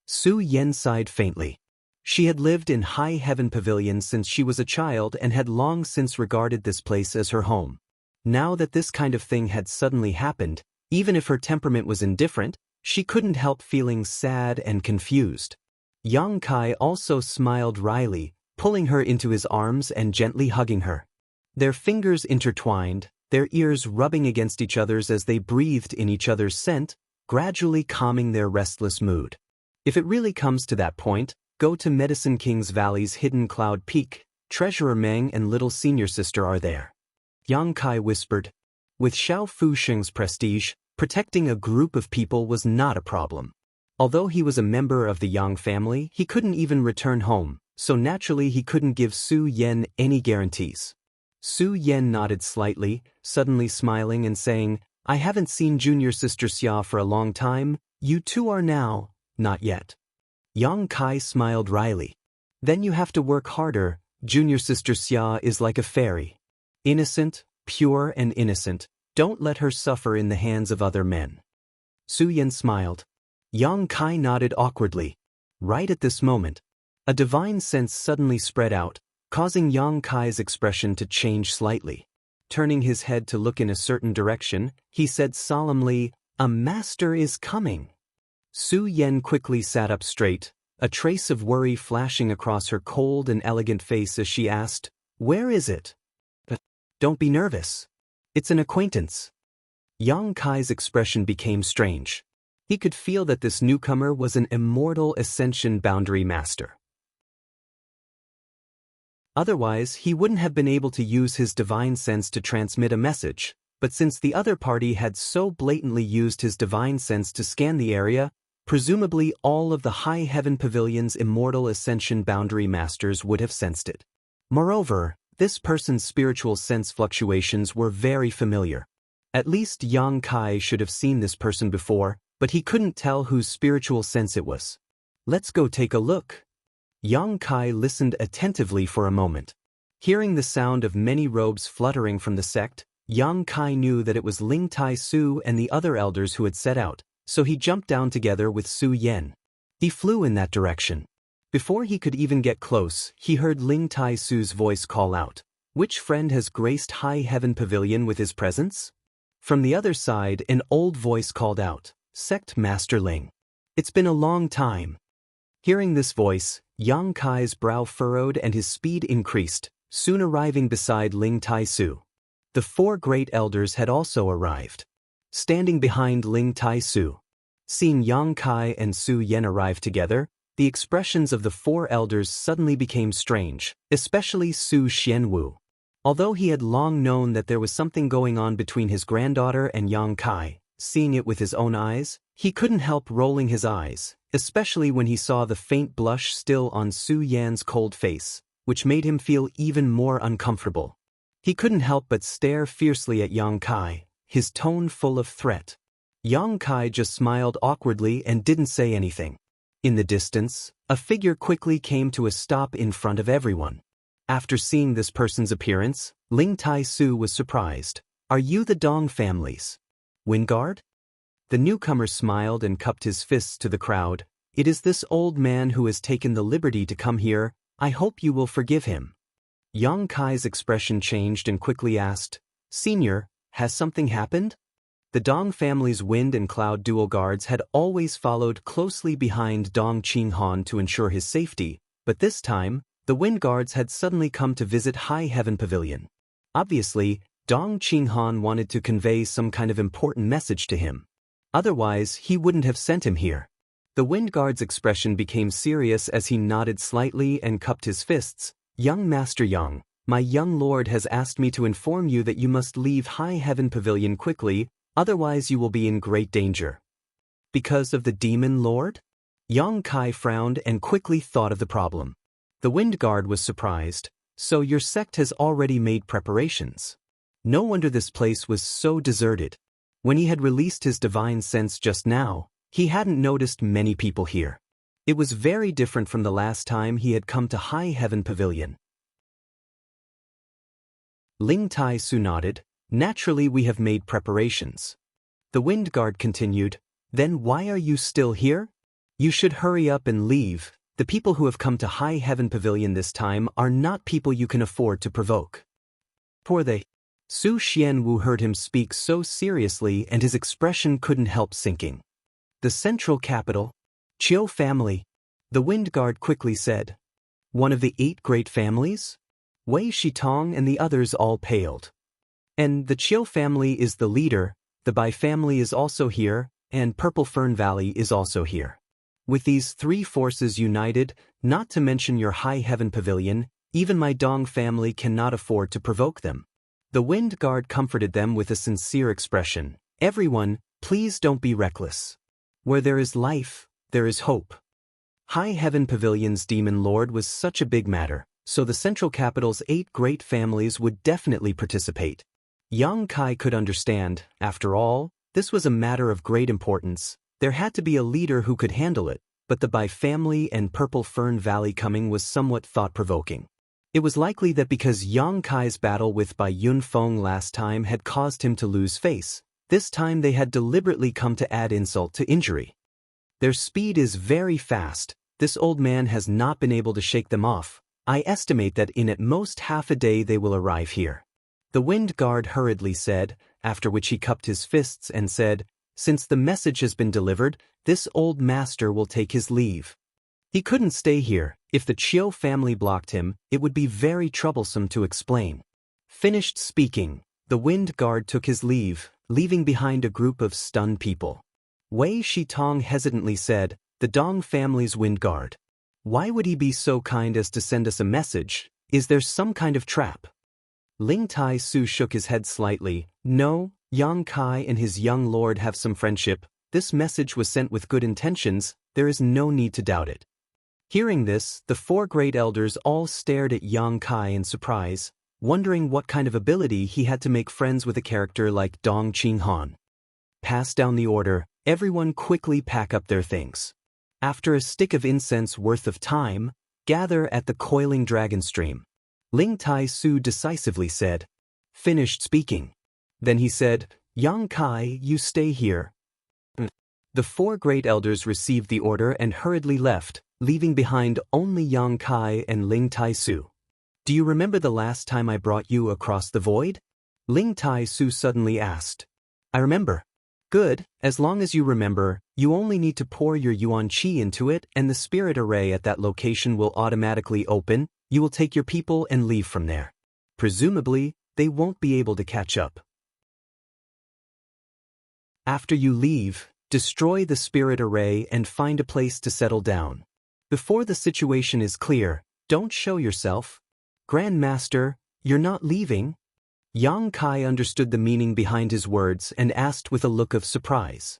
Su Yan sighed faintly. She had lived in High Heaven Pavilion since she was a child and had long since regarded this place as her home. Now that this kind of thing had suddenly happened, even if her temperament was indifferent, she couldn't help feeling sad and confused. Yang Kai also smiled wryly, pulling her into his arms and gently hugging her. Their fingers intertwined, their ears rubbing against each other's as they breathed in each other's scent, gradually calming their restless mood. If it really comes to that point, go to Medicine King's Valley's hidden cloud peak. Treasurer Meng and little senior sister are there. Yang Kai whispered. With Xiao Fusheng's prestige, protecting a group of people was not a problem. Although he was a member of the Yang family, he couldn't even return home, so naturally he couldn't give Su Yan any guarantees. Su Yan nodded slightly, suddenly smiling and saying, I haven't seen junior sister Xia for a long time, you two are now, not yet. Yang Kai smiled wryly. Then you have to work harder, junior sister Xia is like a fairy. Innocent, pure and innocent, don't let her suffer in the hands of other men. Su Yan smiled. Yang Kai nodded awkwardly. Right at this moment, a divine sense suddenly spread out, causing Yang Kai's expression to change slightly. Turning his head to look in a certain direction, he said solemnly, a master is coming. Su Yan quickly sat up straight, a trace of worry flashing across her cold and elegant face as she asked, where is it? Don't be nervous. It's an acquaintance. Yang Kai's expression became strange. He could feel that this newcomer was an immortal ascension boundary master. Otherwise, he wouldn't have been able to use his divine sense to transmit a message, but since the other party had so blatantly used his divine sense to scan the area, presumably all of the High Heaven Pavilion's immortal ascension boundary masters would have sensed it. Moreover, this person's spiritual sense fluctuations were very familiar. At least Yang Kai should have seen this person before, but he couldn't tell whose spiritual sense it was. Let's go take a look. Yang Kai listened attentively for a moment. Hearing the sound of many robes fluttering from the sect, Yang Kai knew that it was Ling Tai Su and the other elders who had set out, so he jumped down together with Su Yan. He flew in that direction. Before he could even get close, he heard Ling Tai Su's voice call out, which friend has graced High Heaven Pavilion with his presence? From the other side, an old voice called out, Sect Master Ling. It's been a long time. Hearing this voice, Yang Kai's brow furrowed and his speed increased, soon arriving beside Ling Tai Su. The four great elders had also arrived. Standing behind Ling Tai Su. Seeing Yang Kai and Su Yan arrive together, the expressions of the four elders suddenly became strange, especially Su Xianwu. Although he had long known that there was something going on between his granddaughter and Yang Kai, seeing it with his own eyes, he couldn't help rolling his eyes, especially when he saw the faint blush still on Su Yan's cold face, which made him feel even more uncomfortable. He couldn't help but stare fiercely at Yang Kai, his tone full of threat. Yang Kai just smiled awkwardly and didn't say anything. In the distance, a figure quickly came to a stop in front of everyone. After seeing this person's appearance, Ling Tai Su was surprised. Are you the Dong families? Wingard? The newcomer smiled and cupped his fists to the crowd. It is this old man who has taken the liberty to come here. I hope you will forgive him. Yang Kai's expression changed and quickly asked, Senior, has something happened? The Dong family's wind and cloud dual guards had always followed closely behind Dong Qinghan to ensure his safety, but this time, the wind guards had suddenly come to visit High Heaven Pavilion. Obviously, Dong Qinghan wanted to convey some kind of important message to him. Otherwise, he wouldn't have sent him here. The wind guard's expression became serious as he nodded slightly and cupped his fists. Young Master Yang, my young lord has asked me to inform you that you must leave High Heaven Pavilion quickly, otherwise you will be in great danger. Because of the demon lord? Yang Kai frowned and quickly thought of the problem. The wind guard was surprised. So your sect has already made preparations. No wonder this place was so deserted. When he had released his divine sense just now, he hadn't noticed many people here. It was very different from the last time he had come to High Heaven Pavilion. Ling Tai Su nodded. Naturally we have made preparations. The wind guard continued. Then why are you still here? You should hurry up and leave. The people who have come to High Heaven Pavilion this time are not people you can afford to provoke. Poor they. Su Xianwu heard him speak so seriously and his expression couldn't help sinking. The central capital? Qiu family. The wind guard quickly said. One of the 8 great families? Wei Shitong and the others all paled. And the Qiu family is the leader, the Bai family is also here, and Purple Fern Valley is also here. With these 3 forces united, not to mention your High Heaven Pavilion, even my Dong family cannot afford to provoke them. The wind guard comforted them with a sincere expression. Everyone, please don't be reckless. Where there is life, there is hope. High Heaven Pavilion's demon lord was such a big matter, so the central capital's 8 great families would definitely participate. Yang Kai could understand, after all, this was a matter of great importance. There had to be a leader who could handle it, but the Bai family and Purple Fern Valley coming was somewhat thought-provoking. It was likely that because Yang Kai's battle with Bai Yunfeng last time had caused him to lose face, this time they had deliberately come to add insult to injury. Their speed is very fast. This old man has not been able to shake them off. I estimate that in at most half a day they will arrive here. The Wind Guard hurriedly said, after which he cupped his fists and said, "Since the message has been delivered, this old master will take his leave." He couldn't stay here. If the Chiu family blocked him, it would be very troublesome to explain. Finished speaking, the Wind Guard took his leave, leaving behind a group of stunned people. Wei Shitong hesitantly said, "The Dong family's Wind Guard. Why would he be so kind as to send us a message? Is there some kind of trap?" Ling Tai Su shook his head slightly. "No, Yang Kai and his young lord have some friendship. This message was sent with good intentions. There is no need to doubt it." Hearing this, the 4 great elders all stared at Yang Kai in surprise, wondering what kind of ability he had to make friends with a character like Dong Qinghan. Pass down the order. Everyone quickly pack up their things. After a stick of incense worth of time, gather at the coiling dragon stream. Ling Tai Su decisively said. Finished speaking. Then he said, "Yang Kai, you stay here." The 4 great elders received the order and hurriedly left, leaving behind only Yang Kai and Ling Tai Su. "Do you remember the last time I brought you across the void?" Ling Tai Su suddenly asked. "I remember." "Good, as long as you remember, you only need to pour your Yuan Qi into it and the spirit array at that location will automatically open. You will take your people and leave from there. Presumably, they won't be able to catch up. After you leave, destroy the spirit array and find a place to settle down. Before the situation is clear, don't show yourself. Grand Master, you're not leaving?" Yang Kai understood the meaning behind his words and asked with a look of surprise.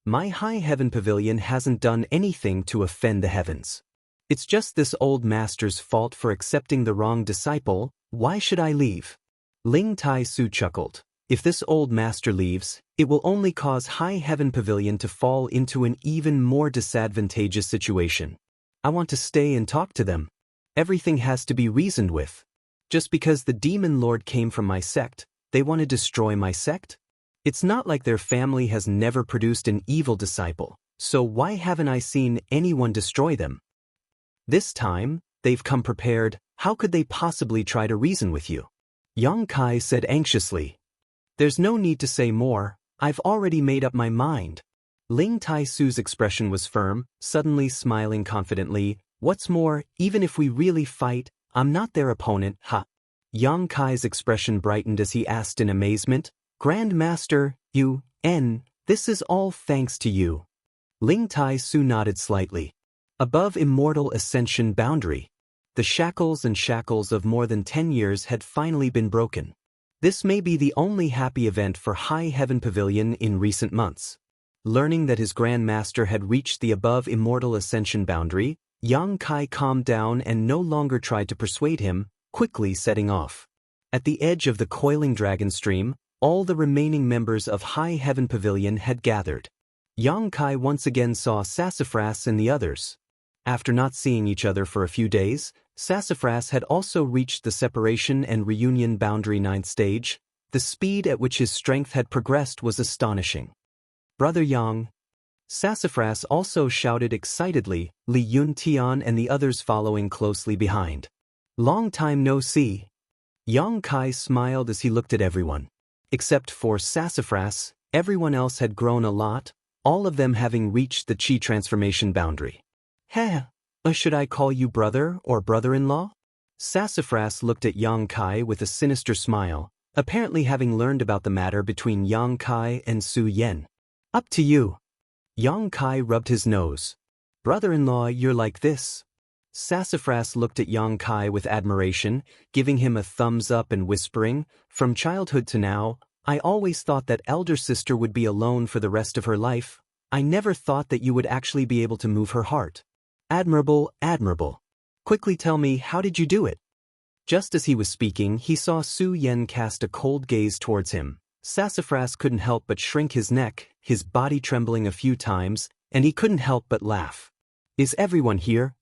"My High Heaven Pavilion hasn't done anything to offend the heavens. It's just this old master's fault for accepting the wrong disciple. Why should I leave?" Ling Tai Su chuckled. "If this old master leaves, it will only cause High Heaven Pavilion to fall into an even more disadvantageous situation. I want to stay and talk to them. Everything has to be reasoned with. Just because the demon lord came from my sect, they want to destroy my sect? It's not like their family has never produced an evil disciple, so why haven't I seen anyone destroy them? This time, they've come prepared. How could they possibly try to reason with you?" Yang Kai said anxiously. "There's no need to say more. I've already made up my mind." Ling Tai Su's expression was firm, suddenly smiling confidently. "What's more, even if we really fight, I'm not their opponent, ha." Yang Kai's expression brightened as he asked in amazement, "Grand Master, this is all thanks to you." Ling Tai Su nodded slightly. Above Immortal Ascension boundary, the shackles of more than 10 years had finally been broken. This may be the only happy event for High Heaven Pavilion in recent months. Learning that his Grand Master had reached the above Immortal Ascension boundary, Yang Kai calmed down and no longer tried to persuade him, quickly setting off. At the edge of the coiling dragon stream, all the remaining members of High Heaven Pavilion had gathered. Yang Kai once again saw Sassafras and the others. After not seeing each other for a few days, Sassafras had also reached the separation and reunion boundary 9th stage. The speed at which his strength had progressed was astonishing. "Brother Yang!" Sassafras also shouted excitedly, Li Yuntian and the others following closely behind. "Long time no see." Yang Kai smiled as he looked at everyone. Except for Sassafras, everyone else had grown a lot, all of them having reached the Qi transformation boundary. "Heh, should I call you brother or brother-in-law?" Sassafras looked at Yang Kai with a sinister smile, apparently having learned about the matter between Yang Kai and Su Yen. "Up to you." Yang Kai rubbed his nose. "Brother-in-law, you're like this." Sassafras looked at Yang Kai with admiration, giving him a thumbs up and whispering, "From childhood to now, I always thought that elder sister would be alone for the rest of her life. I never thought that you would actually be able to move her heart. Admirable, admirable." Quickly tell me, how did you do it? Just as he was speaking, he saw Su Yen cast a cold gaze towards him. Sassafras couldn't help but shrink his neck, his body trembling a few times, and he couldn't help but laugh. Is everyone here?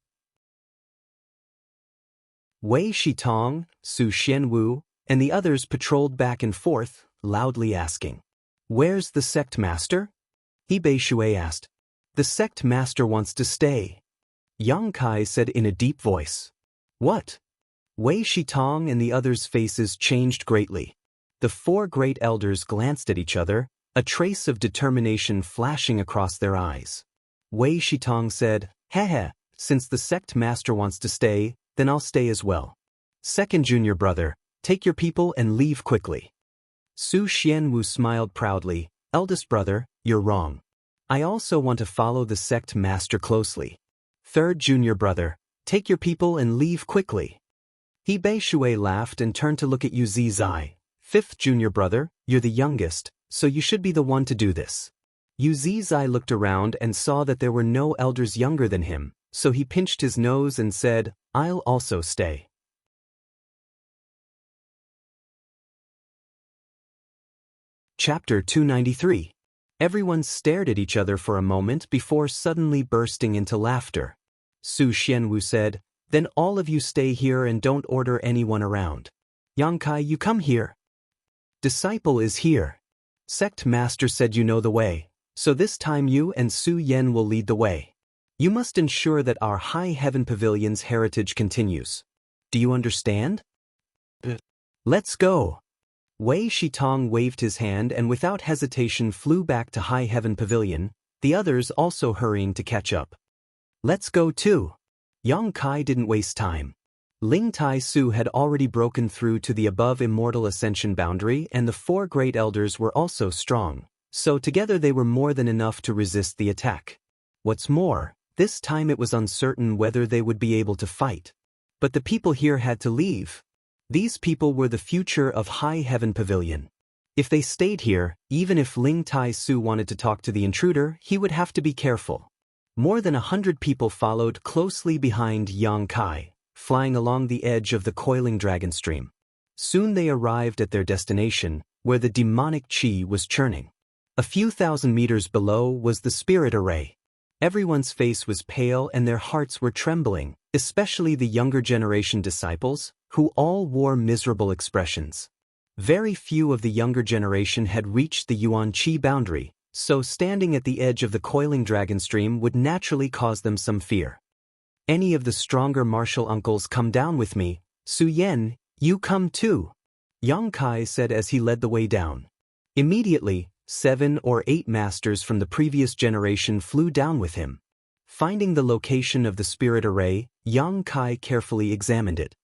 Wei Shitong, Su Xianwu, and the others patrolled back and forth, loudly asking, "Where's the sect master?" He Bei Shui asked. "The sect master wants to stay," Yang Kai said in a deep voice. "What?" Wei Shitong and the others' faces changed greatly. The four great elders glanced at each other, a trace of determination flashing across their eyes. Wei Shitong said, "Heh, since the sect master wants to stay, then I'll stay as well. Second junior brother, take your people and leave quickly." Su Xianwu smiled proudly. "Eldest brother, you're wrong. I also want to follow the sect master closely. Third junior brother, take your people and leave quickly." He Bei Shui laughed and turned to look at Yu Zizai. "Fifth junior brother, you're the youngest, so you should be the one to do this." Yu Zizai looked around and saw that there were no elders younger than him, so he pinched his nose and said, "I'll also stay." Chapter 293. Everyone stared at each other for a moment before suddenly bursting into laughter. Su Xianwu said, "Then all of you stay here and don't order anyone around. Yang Kai, you come here." "Disciple is here. Sect master said you know the way, so this time you and Su Yen will lead the way. You must ensure that our High Heaven Pavilion's heritage continues. Do you understand? Let's go." Wei Shitong waved his hand and without hesitation flew back to High Heaven Pavilion, the others also hurrying to catch up. "Let's go too." Yang Kai didn't waste time. Ling Tai Su had already broken through to the above immortal ascension boundary and the four great elders were also strong, so together they were more than enough to resist the attack. What's more, this time it was uncertain whether they would be able to fight. But the people here had to leave. These people were the future of High Heaven Pavilion. If they stayed here, even if Ling Tai Su wanted to talk to the intruder, he would have to be careful. More than 100 people followed closely behind Yang Kai, flying along the edge of the coiling dragon stream. Soon they arrived at their destination, where the demonic qi was churning. A few thousand meters below was the spirit array. Everyone's face was pale and their hearts were trembling, especially the younger generation disciples, who all wore miserable expressions. Very few of the younger generation had reached the Yuan Qi boundary, so standing at the edge of the coiling dragon stream would naturally cause them some fear. "Any of the stronger martial uncles come down with me. Su Yen, you come too," Yang Kai said as he led the way down. Immediately, 7 or 8 masters from the previous generation flew down with him. Finding the location of the spirit array, Yang Kai carefully examined it.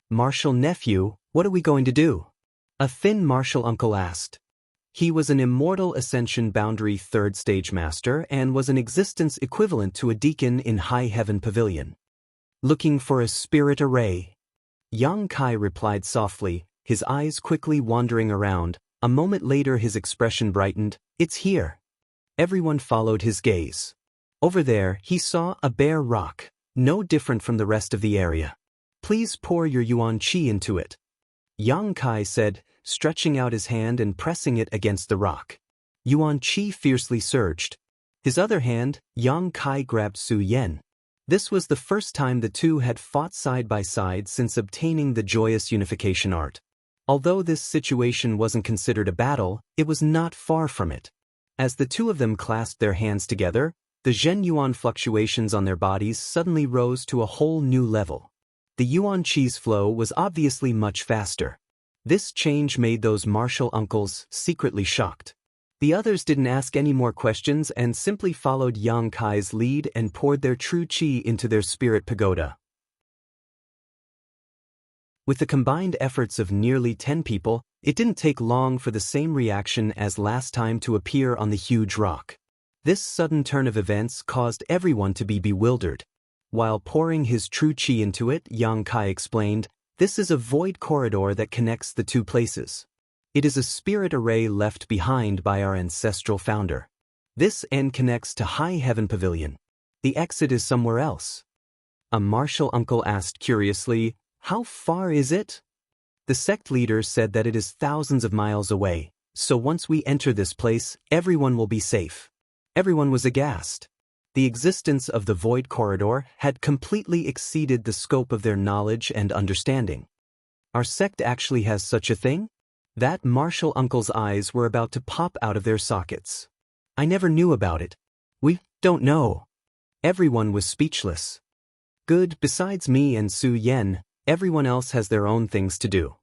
"Martial nephew, what are we going to do?" a thin martial uncle asked. He was an immortal ascension boundary 3rd stage master and was an existence equivalent to a deacon in High Heaven Pavilion. "Looking for a spirit array," Yang Kai replied softly, his eyes quickly wandering around. A moment later his expression brightened. "It's here." Everyone followed his gaze. Over there he saw a bare rock, no different from the rest of the area. "Please pour your Yuan Qi into it," Yang Kai said, stretching out his hand and pressing it against the rock. Yuan Qi fiercely surged. His other hand, Yang Kai grabbed Su Yen. This was the first time the two had fought side by side since obtaining the joyous unification art. Although this situation wasn't considered a battle, it was not far from it. As the two of them clasped their hands together, the Zhen Yuan fluctuations on their bodies suddenly rose to a whole new level. The Yuan Qi's flow was obviously much faster. This change made those martial uncles secretly shocked. The others didn't ask any more questions and simply followed Yang Kai's lead and poured their true qi into their spirit pagoda. With the combined efforts of nearly 10 people, it didn't take long for the same reaction as last time to appear on the huge rock. This sudden turn of events caused everyone to be bewildered. While pouring his true qi into it, Yang Kai explained, "This is a void corridor that connects the two places. It is a spirit array left behind by our ancestral founder. This end connects to High Heaven Pavilion. The exit is somewhere else." A martial uncle asked curiously, "How far is it?" The sect leader said that it is thousands of miles away, so once we enter this place, everyone will be safe. Everyone was aghast. The existence of the void corridor had completely exceeded the scope of their knowledge and understanding. Our sect actually has such a thing? That martial uncle's eyes were about to pop out of their sockets. I never knew about it. We don't know. Everyone was speechless. Good, besides me and Su Yen, everyone else has their own things to do.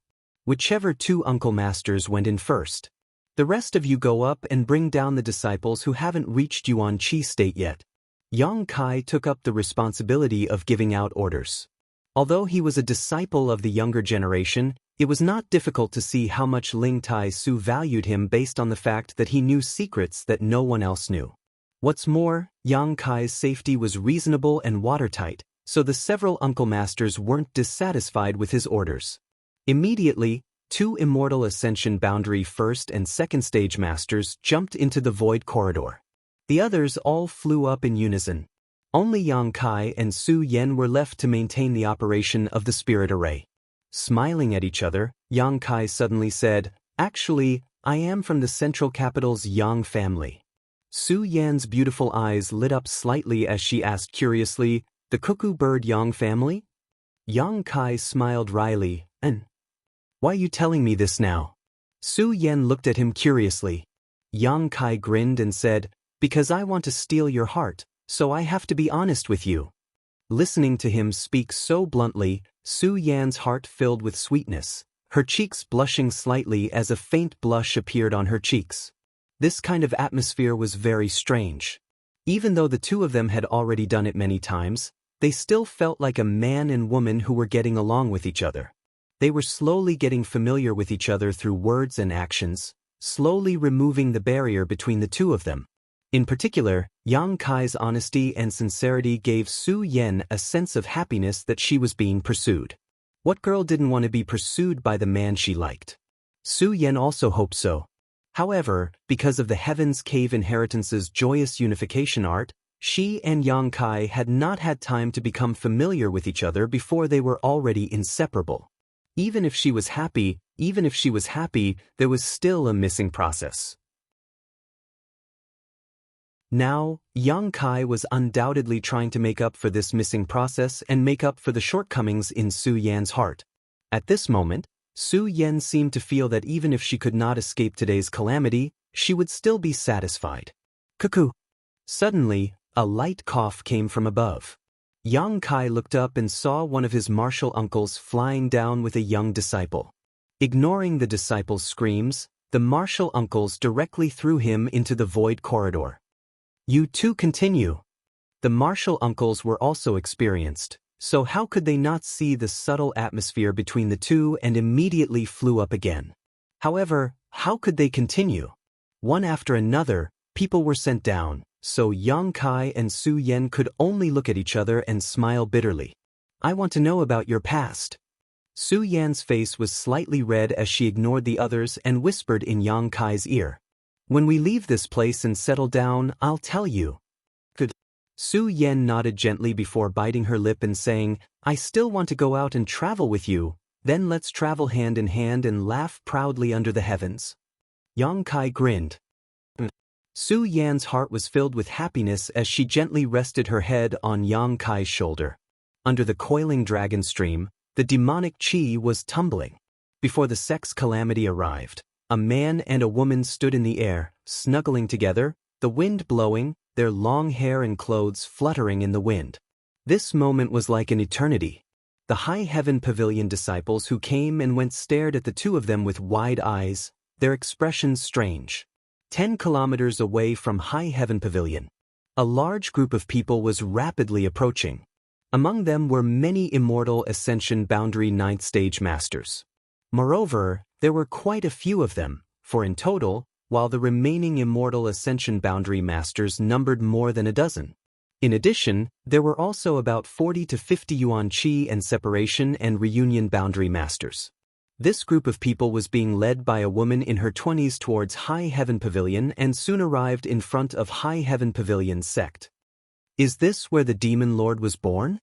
Whichever two uncle masters went in first. The rest of you go up and bring down the disciples who haven't reached Yuan Qi state yet. Yang Kai took up the responsibility of giving out orders. Although he was a disciple of the younger generation, it was not difficult to see how much Ling Tai Su valued him based on the fact that he knew secrets that no one else knew. What's more, Yang Kai's safety was reasonable and watertight, so the several uncle masters weren't dissatisfied with his orders. Immediately, two Immortal Ascension Boundary first and second stage masters jumped into the void corridor. The others all flew up in unison. Only Yang Kai and Su Yen were left to maintain the operation of the spirit array. Smiling at each other, Yang Kai suddenly said, "Actually, I am from the central capital's Yang family." Su Yan's beautiful eyes lit up slightly as she asked curiously, "The cuckoo bird Yang family?" Yang Kai smiled wryly, "And why are you telling me this now?" Su Yen looked at him curiously. Yang Kai grinned and said, "Because I want to steal your heart, so I have to be honest with you." Listening to him speak so bluntly, Su Yan's heart filled with sweetness, her cheeks blushing slightly as a faint blush appeared on her cheeks. This kind of atmosphere was very strange. Even though the two of them had already done it many times, they still felt like a man and woman who were getting along with each other. They were slowly getting familiar with each other through words and actions, slowly removing the barrier between the two of them. In particular, Yang Kai's honesty and sincerity gave Su Yen a sense of happiness that she was being pursued. What girl didn't want to be pursued by the man she liked? Su Yen also hoped so. However, because of the Heaven's Cave Inheritance's joyous unification art, she and Yang Kai had not had time to become familiar with each other before they were already inseparable. Even if she was happy, there was still a missing process. Now, Yang Kai was undoubtedly trying to make up for this missing process and make up for the shortcomings in Su Yan's heart. At this moment, Su Yen seemed to feel that even if she could not escape today's calamity, she would still be satisfied. Cuckoo! Suddenly, a light cough came from above. Yang Kai looked up and saw one of his martial uncles flying down with a young disciple. Ignoring the disciple's screams, the martial uncles directly threw him into the void corridor. "You too continue." The martial uncles were also experienced, so how could they not see the subtle atmosphere between the two and immediately flew up again? However, how could they continue? One after another, people were sent down, so Yang Kai and Su Yen could only look at each other and smile bitterly. "I want to know about your past." Su Yan's face was slightly red as she ignored the others and whispered in Yang Kai's ear. "When we leave this place and settle down, I'll tell you." Good. Su Yen nodded gently before biting her lip and saying, "I still want to go out and travel with you, then let's travel hand in hand and laugh proudly under the heavens." Yang Kai grinned. Su Yan's heart was filled with happiness as she gently rested her head on Yang Kai's shoulder. Under the coiling dragon stream, the demonic qi was tumbling. Before the sex calamity arrived, a man and a woman stood in the air, snuggling together, the wind blowing, their long hair and clothes fluttering in the wind. This moment was like an eternity. The High Heaven Pavilion disciples who came and went stared at the two of them with wide eyes, their expressions strange. 10 kilometers away from High Heaven Pavilion, a large group of people was rapidly approaching. Among them were many Immortal Ascension Boundary 9th Stage Masters. Moreover, there were quite a few of them, for in total, while the remaining Immortal Ascension Boundary Masters numbered more than a dozen. In addition, there were also about 40 to 50 Yuan Qi and Separation and Reunion Boundary Masters. This group of people was being led by a woman in her 20s towards High Heaven Pavilion and soon arrived in front of High Heaven Pavilion's sect. "Is this where the Demon Lord was born?"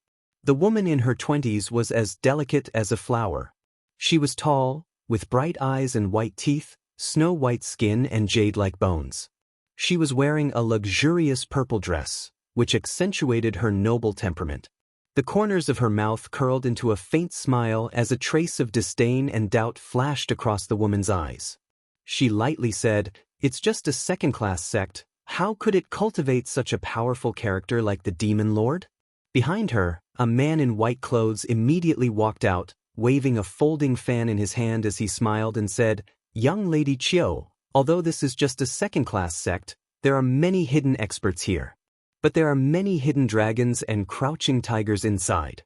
The woman in her 20s was as delicate as a flower. She was tall, with bright eyes and white teeth, snow-white skin and jade-like bones. She was wearing a luxurious purple dress, which accentuated her noble temperament. The corners of her mouth curled into a faint smile as a trace of disdain and doubt flashed across the woman's eyes. She lightly said, "It's just a second-class sect. How could it cultivate such a powerful character like the Demon Lord?" Behind her, a man in white clothes immediately walked out, waving a folding fan in his hand as he smiled and said, "Young Lady Chiu, although this is just a second-class sect, there are many hidden experts here. But there are many hidden dragons and crouching tigers inside.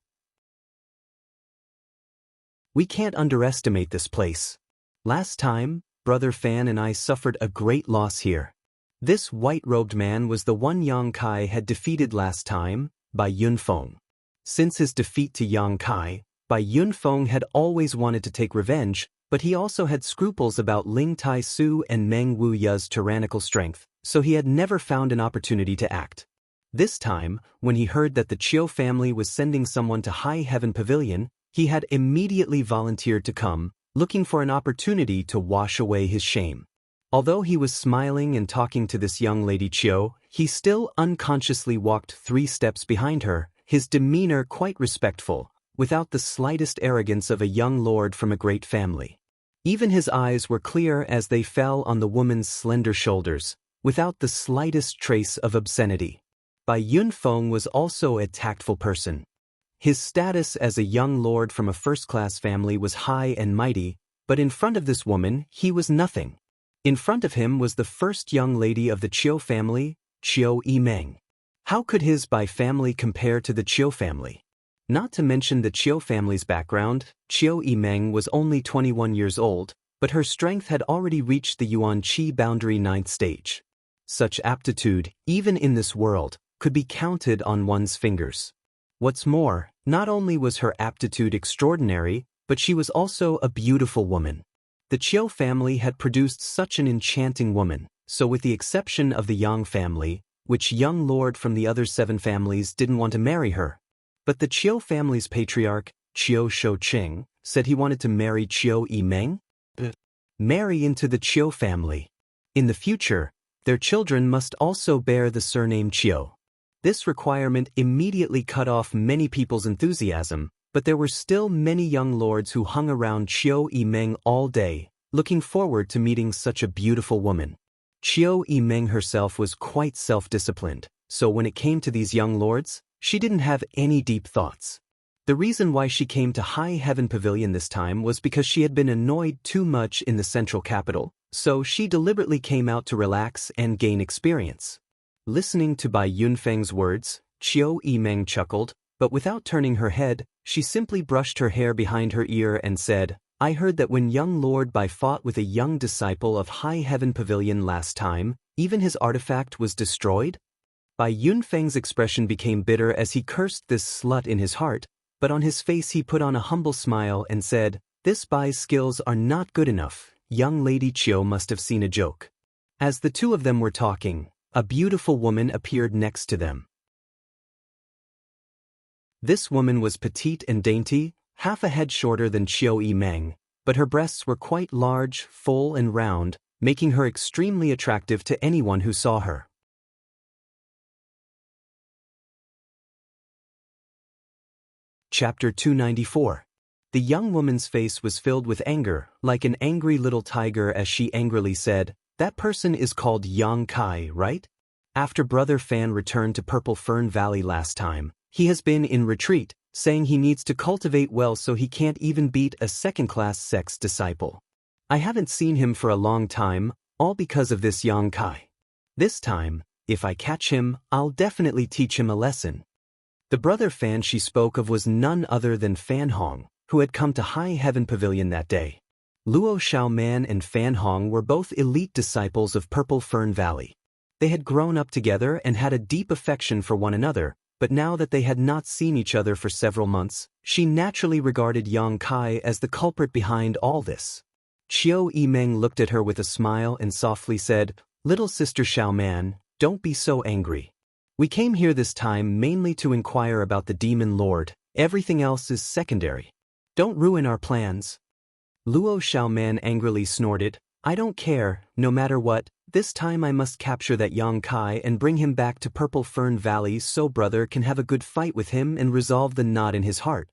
We can't underestimate this place. Last time, Brother Fan and I suffered a great loss here. This white-robed man was the one Yang Kai had defeated last time, Bai Yunfeng. Since his defeat to Yang Kai, Bai Yunfeng had always wanted to take revenge, but he also had scruples about Ling Tai Su and Meng Wuya's tyrannical strength, so he had never found an opportunity to act. This time, when he heard that the Chiu family was sending someone to High Heaven Pavilion, he had immediately volunteered to come, looking for an opportunity to wash away his shame. Although he was smiling and talking to this young Lady Chiu, he still unconsciously walked 3 steps behind her, his demeanor quite respectful, without the slightest arrogance of a young lord from a great family. Even his eyes were clear as they fell on the woman's slender shoulders, without the slightest trace of obscenity. Bai Yunfeng was also a tactful person. His status as a young lord from a first-class family was high and mighty, but in front of this woman, he was nothing. In front of him was the first young lady of the Chiu family, Chiu Yimeng. How could his Bai family compare to the Chiu family? Not to mention the Chiu family's background, Chiu Yimeng was only 21 years old, but her strength had already reached the Yuan Qi boundary 9th stage. Such aptitude, even in this world, could be counted on one's fingers. What's more, not only was her aptitude extraordinary, but she was also a beautiful woman. The Chiu family had produced such an enchanting woman, so with the exception of the Yang family, which young lord from the other 7 families didn't want to marry her. But the Chiu family's patriarch, Chiu Shouqing, said he wanted to marry Chiu Yimeng? Marry into the Chiu family. In the future, their children must also bear the surname Chiu. This requirement immediately cut off many people's enthusiasm, but there were still many young lords who hung around Chiu Yimeng all day, looking forward to meeting such a beautiful woman. Chiu Yimeng herself was quite self-disciplined, so when it came to these young lords, she didn't have any deep thoughts. The reason why she came to High Heaven Pavilion this time was because she had been annoyed too much in the central capital, so she deliberately came out to relax and gain experience. Listening to Bai Yunfeng's words, Chiu Yimeng chuckled, but without turning her head, she simply brushed her hair behind her ear and said, "I heard that when young Lord Bai fought with a young disciple of High Heaven Pavilion last time, even his artifact was destroyed?" Bai Yunfeng's expression became bitter as he cursed this slut in his heart, but on his face he put on a humble smile and said, "This Bai's skills are not good enough. Young Lady Chiu must have seen a joke." As the two of them were talking, a beautiful woman appeared next to them. This woman was petite and dainty, half a head shorter than Chiu Yimeng, but her breasts were quite large, full and round, making her extremely attractive to anyone who saw her. Chapter 294. The young woman's face was filled with anger, like an angry little tiger as she angrily said, "That person is called Yang Kai, right? After Brother Fan returned to Purple Fern Valley last time, he has been in retreat, saying he needs to cultivate well so he can't even beat a second-class sect's disciple. I haven't seen him for a long time, all because of this Yang Kai. This time, if I catch him, I'll definitely teach him a lesson." The Brother Fan she spoke of was none other than Fan Hong, who had come to High Heaven Pavilion that day. Luo Xiaoman and Fan Hong were both elite disciples of Purple Fern Valley. They had grown up together and had a deep affection for one another, but now that they had not seen each other for several months, she naturally regarded Yang Kai as the culprit behind all this. Chiu Yimeng looked at her with a smile and softly said, "Little sister Xiaoman, don't be so angry. We came here this time mainly to inquire about the Demon Lord, Everything else is secondary. Don't ruin our plans. Luo Xiaoman angrily snorted, I don't care, no matter what, this time I must capture that Yang Kai and bring him back to Purple Fern Valley so brother can have a good fight with him and resolve the knot in his heart.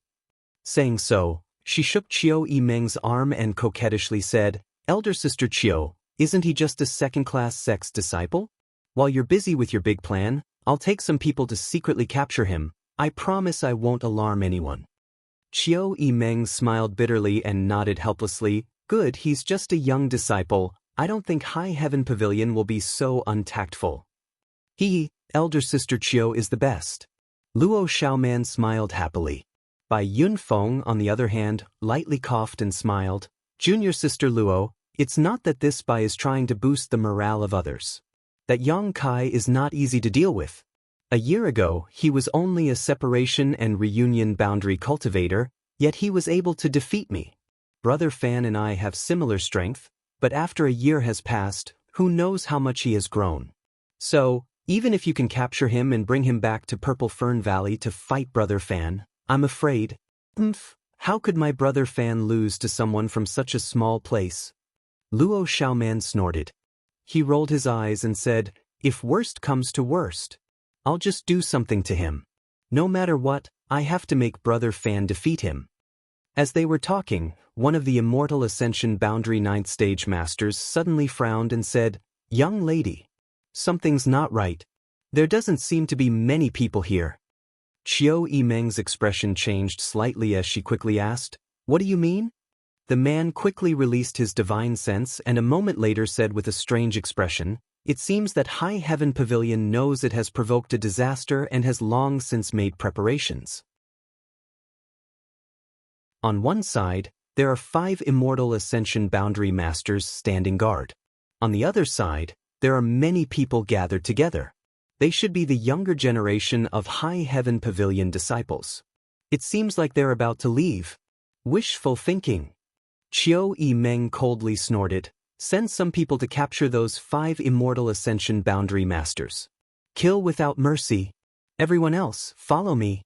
Saying so, she shook Qiu Yimeng's arm and coquettishly said, Elder Sister Qiu, isn't he just a second-class sect's disciple? While you're busy with your big plan, I'll take some people to secretly capture him. I promise I won't alarm anyone. Qiu Yimeng smiled bitterly and nodded helplessly. Good, he's just a young disciple. I don't think High Heaven Pavilion will be so untactful. Elder Sister Qiu is the best. Luo Xiaoman smiled happily. Bai Yunfeng, on the other hand, lightly coughed and smiled. Junior Sister Luo, it's not that this Bai is trying to boost the morale of others. That Yang Kai is not easy to deal with. A year ago, he was only a separation and reunion boundary cultivator, yet he was able to defeat me. Brother Fan and I have similar strength, but after a year has passed, who knows how much he has grown. So, even if you can capture him and bring him back to Purple Fern Valley to fight Brother Fan, I'm afraid. How could my Brother Fan lose to someone from such a small place? Luo Xiaoman snorted. He rolled his eyes and said, if worst comes to worst, I'll just do something to him. No matter what, I have to make Brother Fan defeat him. As they were talking, one of the Immortal Ascension Boundary 9th Stage Masters suddenly frowned and said, Young lady, something's not right. There doesn't seem to be many people here. Qiu Yimeng's expression changed slightly as she quickly asked, What do you mean? The man quickly released his divine sense and a moment later said with a strange expression, It seems that High Heaven Pavilion knows it has provoked a disaster and has long since made preparations. On one side, there are 5 Immortal Ascension Boundary Masters standing guard. On the other side, there are many people gathered together. They should be the younger generation of High Heaven Pavilion disciples. It seems like they're about to leave. Wishful thinking. Qiu Yimeng coldly snorted, Send some people to capture those 5 Immortal Ascension Boundary Masters. Kill without mercy. Everyone else, follow me.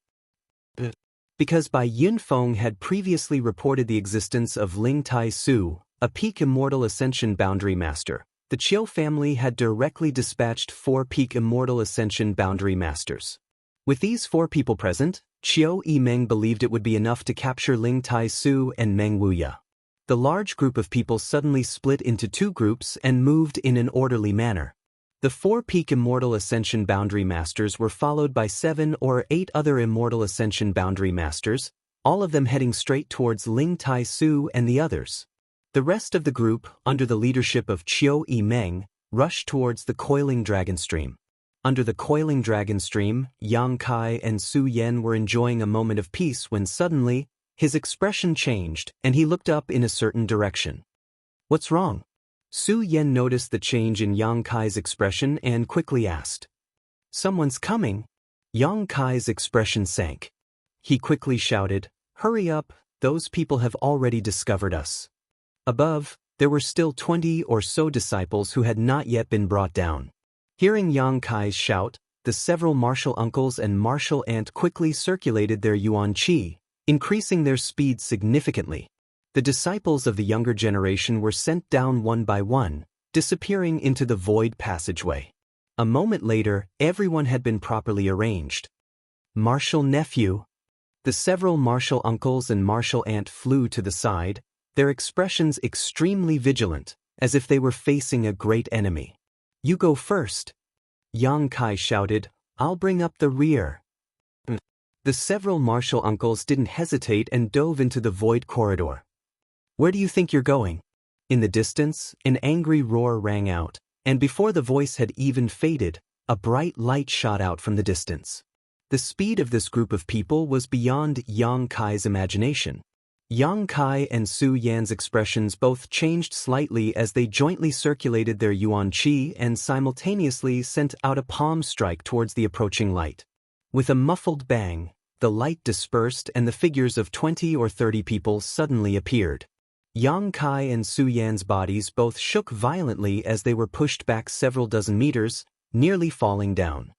Because Bai Yunfeng had previously reported the existence of Ling Tai Su, a peak Immortal Ascension Boundary Master, the Qiu family had directly dispatched 4 peak Immortal Ascension Boundary Masters. With these 4 people present, Qiu Yimeng believed it would be enough to capture Ling Tai Su and Meng Wuya. The large group of people suddenly split into 2 groups and moved in an orderly manner. The 4 peak Immortal Ascension Boundary Masters were followed by 7 or 8 other Immortal Ascension Boundary Masters, all of them heading straight towards Ling Tai Su and the others. The rest of the group, under the leadership of Qiu Yimeng, rushed towards the Coiling Dragon Stream. Under the Coiling Dragon Stream, Yang Kai and Su Yan were enjoying a moment of peace when suddenly, his expression changed and he looked up in a certain direction. What's wrong? Su Yan noticed the change in Yang Kai's expression and quickly asked. Someone's coming. Yang Kai's expression sank. He quickly shouted, Hurry up, those people have already discovered us. Above, there were still 20 or so disciples who had not yet been brought down. Hearing Yang Kai's shout, the several martial uncles and martial aunt quickly circulated their yuan qi, increasing their speed significantly. The disciples of the younger generation were sent down one by one, disappearing into the void passageway. A moment later, everyone had been properly arranged. Martial nephew. The several martial uncles and martial aunt flew to the side, their expressions extremely vigilant, as if they were facing a great enemy. You go first. Yang Kai shouted, I'll bring up the rear. The several martial uncles didn't hesitate and dove into the void corridor. Where do you think you're going? In the distance, an angry roar rang out, and before the voice had even faded, a bright light shot out from the distance. The speed of this group of people was beyond Yang Kai's imagination. Yang Kai and Su Yan's expressions both changed slightly as they jointly circulated their yuan qi and simultaneously sent out a palm strike towards the approaching light. With a muffled bang, the light dispersed and the figures of 20 or 30 people suddenly appeared. Yang Kai and Su Yan's bodies both shook violently as they were pushed back several dozen meters, nearly falling down.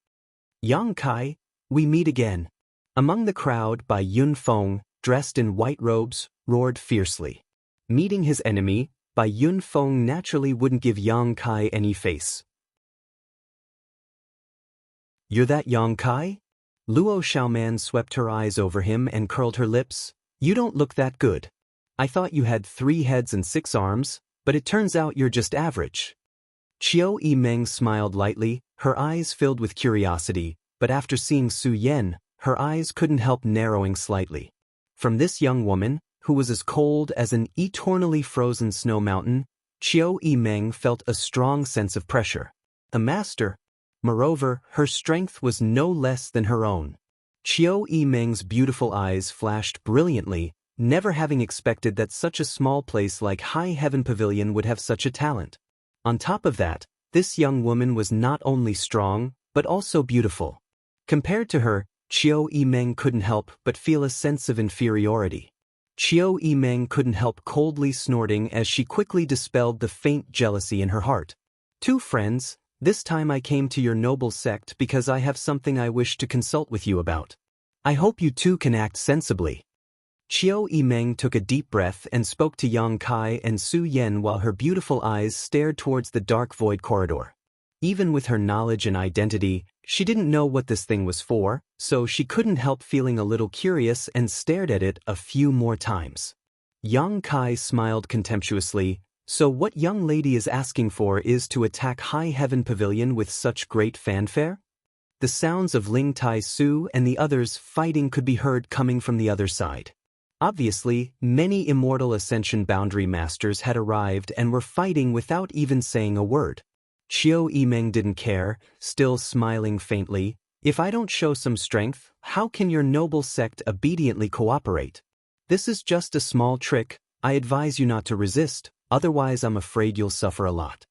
Yang Kai, we meet again. Among the crowd, Bai Yunfeng, dressed in white robes, roared fiercely. Meeting his enemy, Bai Yunfeng naturally wouldn't give Yang Kai any face. "You're that Yang Kai?" Luo Xiaoman swept her eyes over him and curled her lips. "You don't look that good. I thought you had 3 heads and 6 arms, but it turns out you're just average." Qiu Yimeng smiled lightly, her eyes filled with curiosity, but after seeing Su Yan, her eyes couldn't help narrowing slightly. From this young woman, who was as cold as an eternally frozen snow mountain, Qiu Yimeng felt a strong sense of pressure. A master. Moreover, her strength was no less than her own. Qiu Yimeng's beautiful eyes flashed brilliantly, never having expected that such a small place like High Heaven Pavilion would have such a talent. On top of that, this young woman was not only strong, but also beautiful. Compared to her, Qiu Yimeng couldn't help but feel a sense of inferiority. Qiu Yimeng couldn't help coldly snorting as she quickly dispelled the faint jealousy in her heart. "Two friends, this time I came to your noble sect because I have something I wish to consult with you about. I hope you two can act sensibly." Qiu Yimeng took a deep breath and spoke to Yang Kai and Su Yan while her beautiful eyes stared towards the dark void corridor. Even with her knowledge and identity, she didn't know what this thing was for, so she couldn't help feeling a little curious and stared at it a few more times. Yang Kai smiled contemptuously. "So what young lady is asking for is to attack High Heaven Pavilion with such great fanfare?" The sounds of Ling Tai Su and the others fighting could be heard coming from the other side. Obviously, many Immortal Ascension Boundary Masters had arrived and were fighting without even saying a word. Qiu Yimeng didn't care, still smiling faintly. "If I don't show some strength, how can your noble sect obediently cooperate? This is just a small trick. I advise you not to resist, otherwise I'm afraid you'll suffer a lot."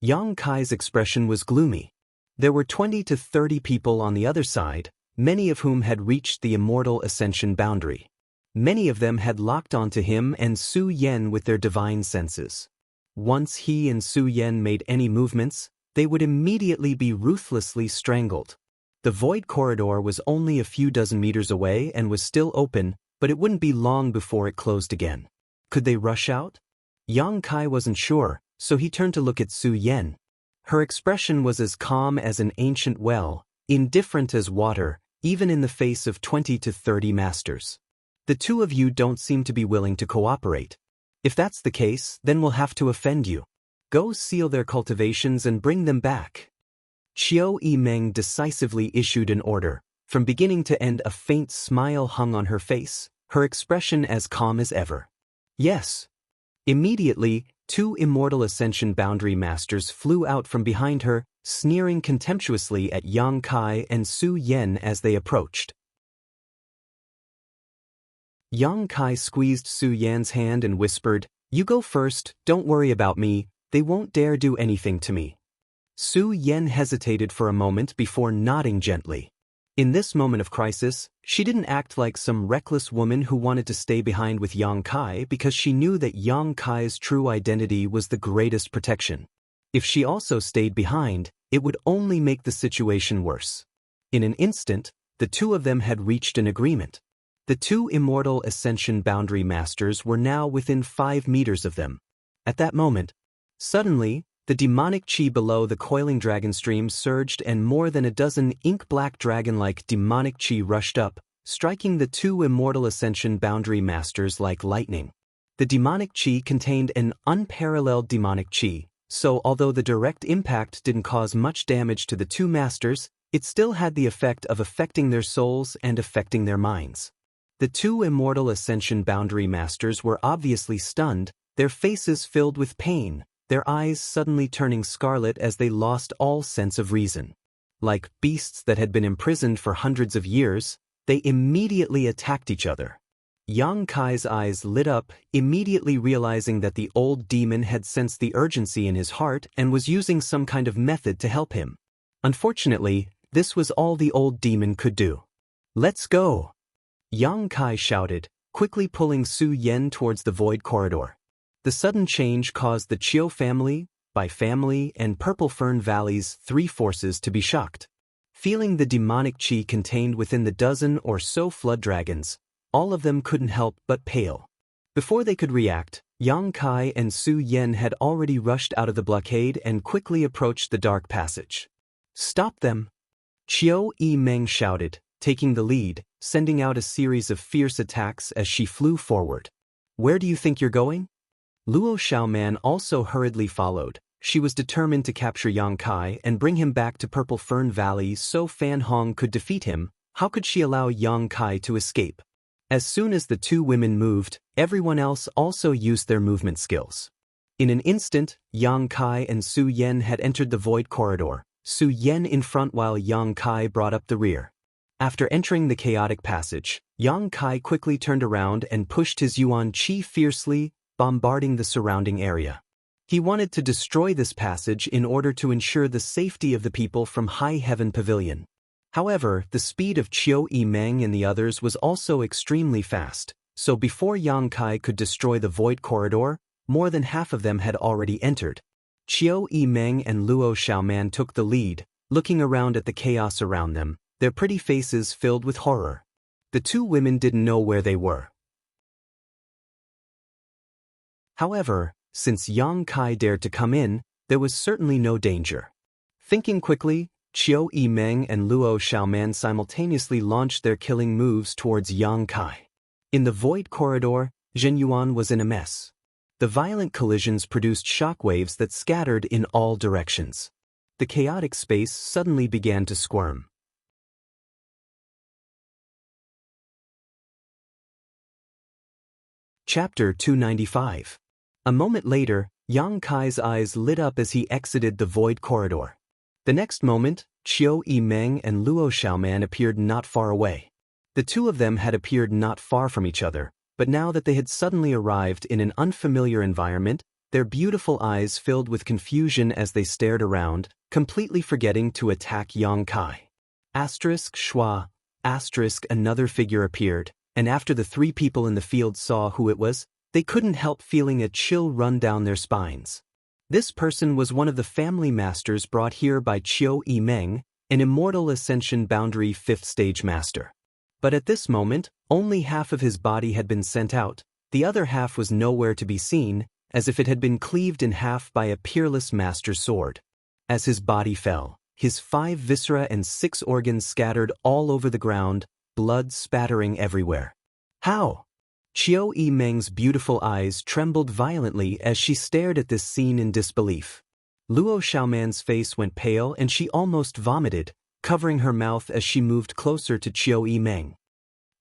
Yang Kai's expression was gloomy. There were 20 to 30 people on the other side, many of whom had reached the Immortal Ascension boundary. Many of them had locked onto him and Su Yan with their divine senses. Once he and Su Yan made any movements, they would immediately be ruthlessly strangled. The void corridor was only a few dozen meters away and was still open, but it wouldn't be long before it closed again. Could they rush out? Yang Kai wasn't sure, so he turned to look at Su Yan. Her expression was as calm as an ancient well, indifferent as water, even in the face of 20 to 30 masters. "The two of you don't seem to be willing to cooperate. If that's the case, then we'll have to offend you. Go seal their cultivations and bring them back." Qiu Yimeng decisively issued an order. From beginning to end, a faint smile hung on her face, her expression as calm as ever. "Yes." Immediately, 2 Immortal Ascension Boundary Masters flew out from behind her, sneering contemptuously at Yang Kai and Su Yan as they approached. Yang Kai squeezed Su Yan's hand and whispered, "You go first, don't worry about me, they won't dare do anything to me." Su Yan hesitated for a moment before nodding gently. In this moment of crisis, she didn't act like some reckless woman who wanted to stay behind with Yang Kai because she knew that Yang Kai's true identity was the greatest protection. If she also stayed behind, it would only make the situation worse. In an instant, the two of them had reached an agreement. The 2 Immortal Ascension Boundary Masters were now within 5 meters of them. At that moment, suddenly, the demonic chi below the coiling dragon stream surged and more than a dozen ink-black dragon-like demonic chi rushed up, striking the 2 Immortal Ascension Boundary Masters like lightning. The demonic chi contained an unparalleled demonic chi, so although the direct impact didn't cause much damage to the 2 masters, it still had the effect of affecting their souls and affecting their minds. The 2 Immortal Ascension Boundary Masters were obviously stunned, their faces filled with pain, their eyes suddenly turning scarlet as they lost all sense of reason. Like beasts that had been imprisoned for hundreds of years, they immediately attacked each other. Yang Kai's eyes lit up, immediately realizing that the old demon had sensed the urgency in his heart and was using some kind of method to help him. Unfortunately, this was all the old demon could do. "Let's go!" Yang Kai shouted, quickly pulling Su Yan towards the void corridor. The sudden change caused the Qiu family, Bai family, and Purple Fern Valley's 3 forces to be shocked. Feeling the demonic qi contained within the dozen or so flood dragons, all of them couldn't help but pale. Before they could react, Yang Kai and Su Yen had already rushed out of the blockade and quickly approached the dark passage. "Stop them!" Qiu Yimeng shouted, taking the lead, sending out a series of fierce attacks as she flew forward. "Where do you think you're going?" Luo Xiaoman also hurriedly followed. She was determined to capture Yang Kai and bring him back to Purple Fern Valley so Fan Hong could defeat him. How could she allow Yang Kai to escape? As soon as the two women moved, everyone else also used their movement skills. In an instant, Yang Kai and Su Yen had entered the void corridor, Su Yen in front while Yang Kai brought up the rear. After entering the chaotic passage, Yang Kai quickly turned around and pushed his Yuan Qi fiercely, bombarding the surrounding area. He wanted to destroy this passage in order to ensure the safety of the people from High Heaven Pavilion. However, the speed of Qiu Yimeng and the others was also extremely fast, so before Yang Kai could destroy the void corridor, more than half of them had already entered. Qiu Yimeng and Luo Xiaoman took the lead, looking around at the chaos around them, their pretty faces filled with horror. The two women didn't know where they were. However, since Yang Kai dared to come in, there was certainly no danger. Thinking quickly, Qiu Yimeng and Luo Xiaoman simultaneously launched their killing moves towards Yang Kai. In the void corridor, Zhen Yuan was in a mess. The violent collisions produced shockwaves that scattered in all directions. The chaotic space suddenly began to squirm. Chapter 295. A moment later, Yang Kai's eyes lit up as he exited the void corridor. The next moment, Qiu Yimeng and Luo Xiaoman appeared not far away. The two of them had appeared not far from each other, but now that they had suddenly arrived in an unfamiliar environment, their beautiful eyes filled with confusion as they stared around, completely forgetting to attack Yang Kai. Schwa, another figure appeared, and after the three people in the field saw who it was, they couldn't help feeling a chill run down their spines. This person was one of the family masters brought here by Qiu Yimeng, an Immortal Ascension Boundary 5th Stage Master. But at this moment, only half of his body had been sent out, the other half was nowhere to be seen, as if it had been cleaved in half by a peerless master sword. As his body fell, his 5 viscera and 6 organs scattered all over the ground, blood spattering everywhere. How? Qiu Yimeng's beautiful eyes trembled violently as she stared at this scene in disbelief. Luo Xiaoman's face went pale and she almost vomited, covering her mouth as she moved closer to Qiu Yimeng.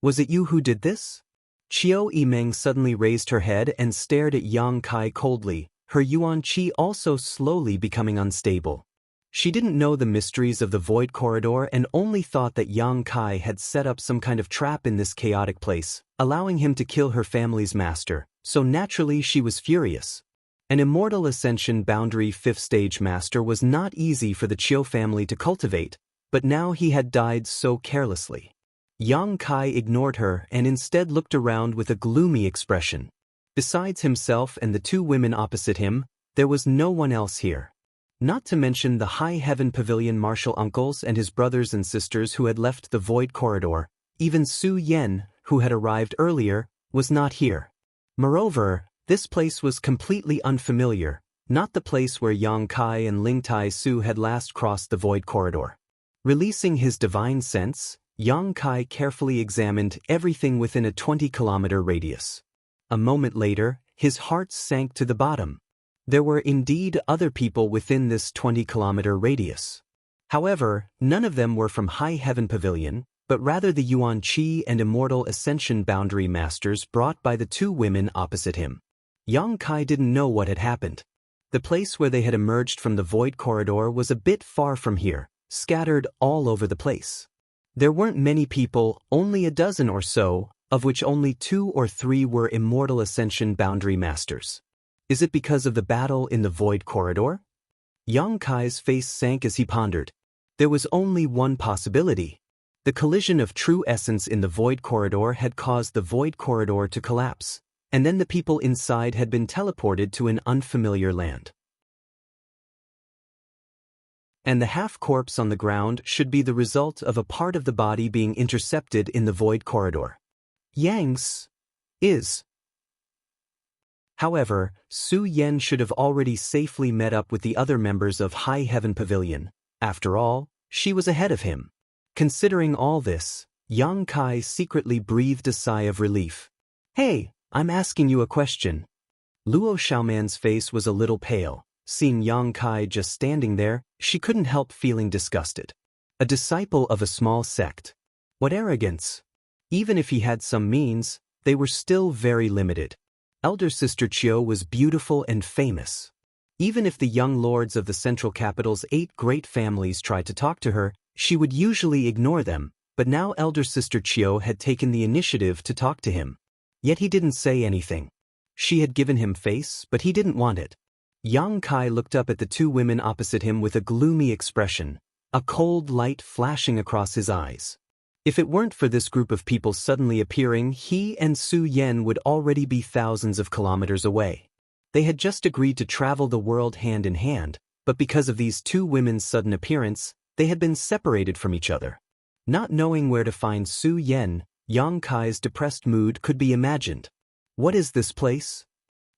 "Was it you who did this?" Qiu Yimeng suddenly raised her head and stared at Yang Kai coldly, her Yuan Qi also slowly becoming unstable. She didn't know the mysteries of the void corridor and only thought that Yang Kai had set up some kind of trap in this chaotic place, allowing him to kill her family's master, so naturally she was furious. An Immortal Ascension Boundary 5th Stage Master was not easy for the Qiu family to cultivate, but now he had died so carelessly. Yang Kai ignored her and instead looked around with a gloomy expression. Besides himself and the two women opposite him, there was no one else here. Not to mention the High Heaven Pavilion martial uncles and his brothers and sisters who had left the void corridor, even Su Yen, who had arrived earlier, was not here. Moreover, this place was completely unfamiliar, not the place where Yang Kai and Ling Tai Su had last crossed the void corridor. Releasing his divine sense, Yang Kai carefully examined everything within a 20-kilometer radius. A moment later, his heart sank to the bottom. There were indeed other people within this 20-kilometer radius. However, none of them were from High Heaven Pavilion, but rather the Yuan Qi and Immortal Ascension Boundary Masters brought by the two women opposite him. Yang Kai didn't know what had happened. The place where they had emerged from the void corridor was a bit far from here, scattered all over the place. There weren't many people, only a dozen or so, of which only 2 or 3 were Immortal Ascension Boundary Masters. Is it because of the battle in the void corridor? Yang Kai's face sank as he pondered. There was only one possibility. The collision of true essence in the void corridor had caused the void corridor to collapse, and then the people inside had been teleported to an unfamiliar land. and the half-corpse on the ground should be the result of a part of the body being intercepted in the void corridor. Yang's is. However, Su Yen should have already safely met up with the other members of High Heaven Pavilion. After all, she was ahead of him. Considering all this, Yang Kai secretly breathed a sigh of relief. Hey, I'm asking you a question. Luo Xiaoman's face was a little pale. Seeing Yang Kai just standing there, she couldn't help feeling disgusted. A disciple of a small sect. What arrogance! Even if he had some means, they were still very limited. Elder Sister Chiu was beautiful and famous. Even if the young lords of the central capital's 8 great families tried to talk to her, she would usually ignore them, but now Elder Sister Chiu had taken the initiative to talk to him. Yet he didn't say anything. She had given him face, but he didn't want it. Yang Kai looked up at the 2 women opposite him with a gloomy expression, a cold light flashing across his eyes. If it weren't for this group of people suddenly appearing, he and Su Yen would already be thousands of kilometers away. They had just agreed to travel the world hand in hand, but because of these 2 women's sudden appearance, they had been separated from each other. Not knowing where to find Su Yen, Yang Kai's depressed mood could be imagined. What is this place?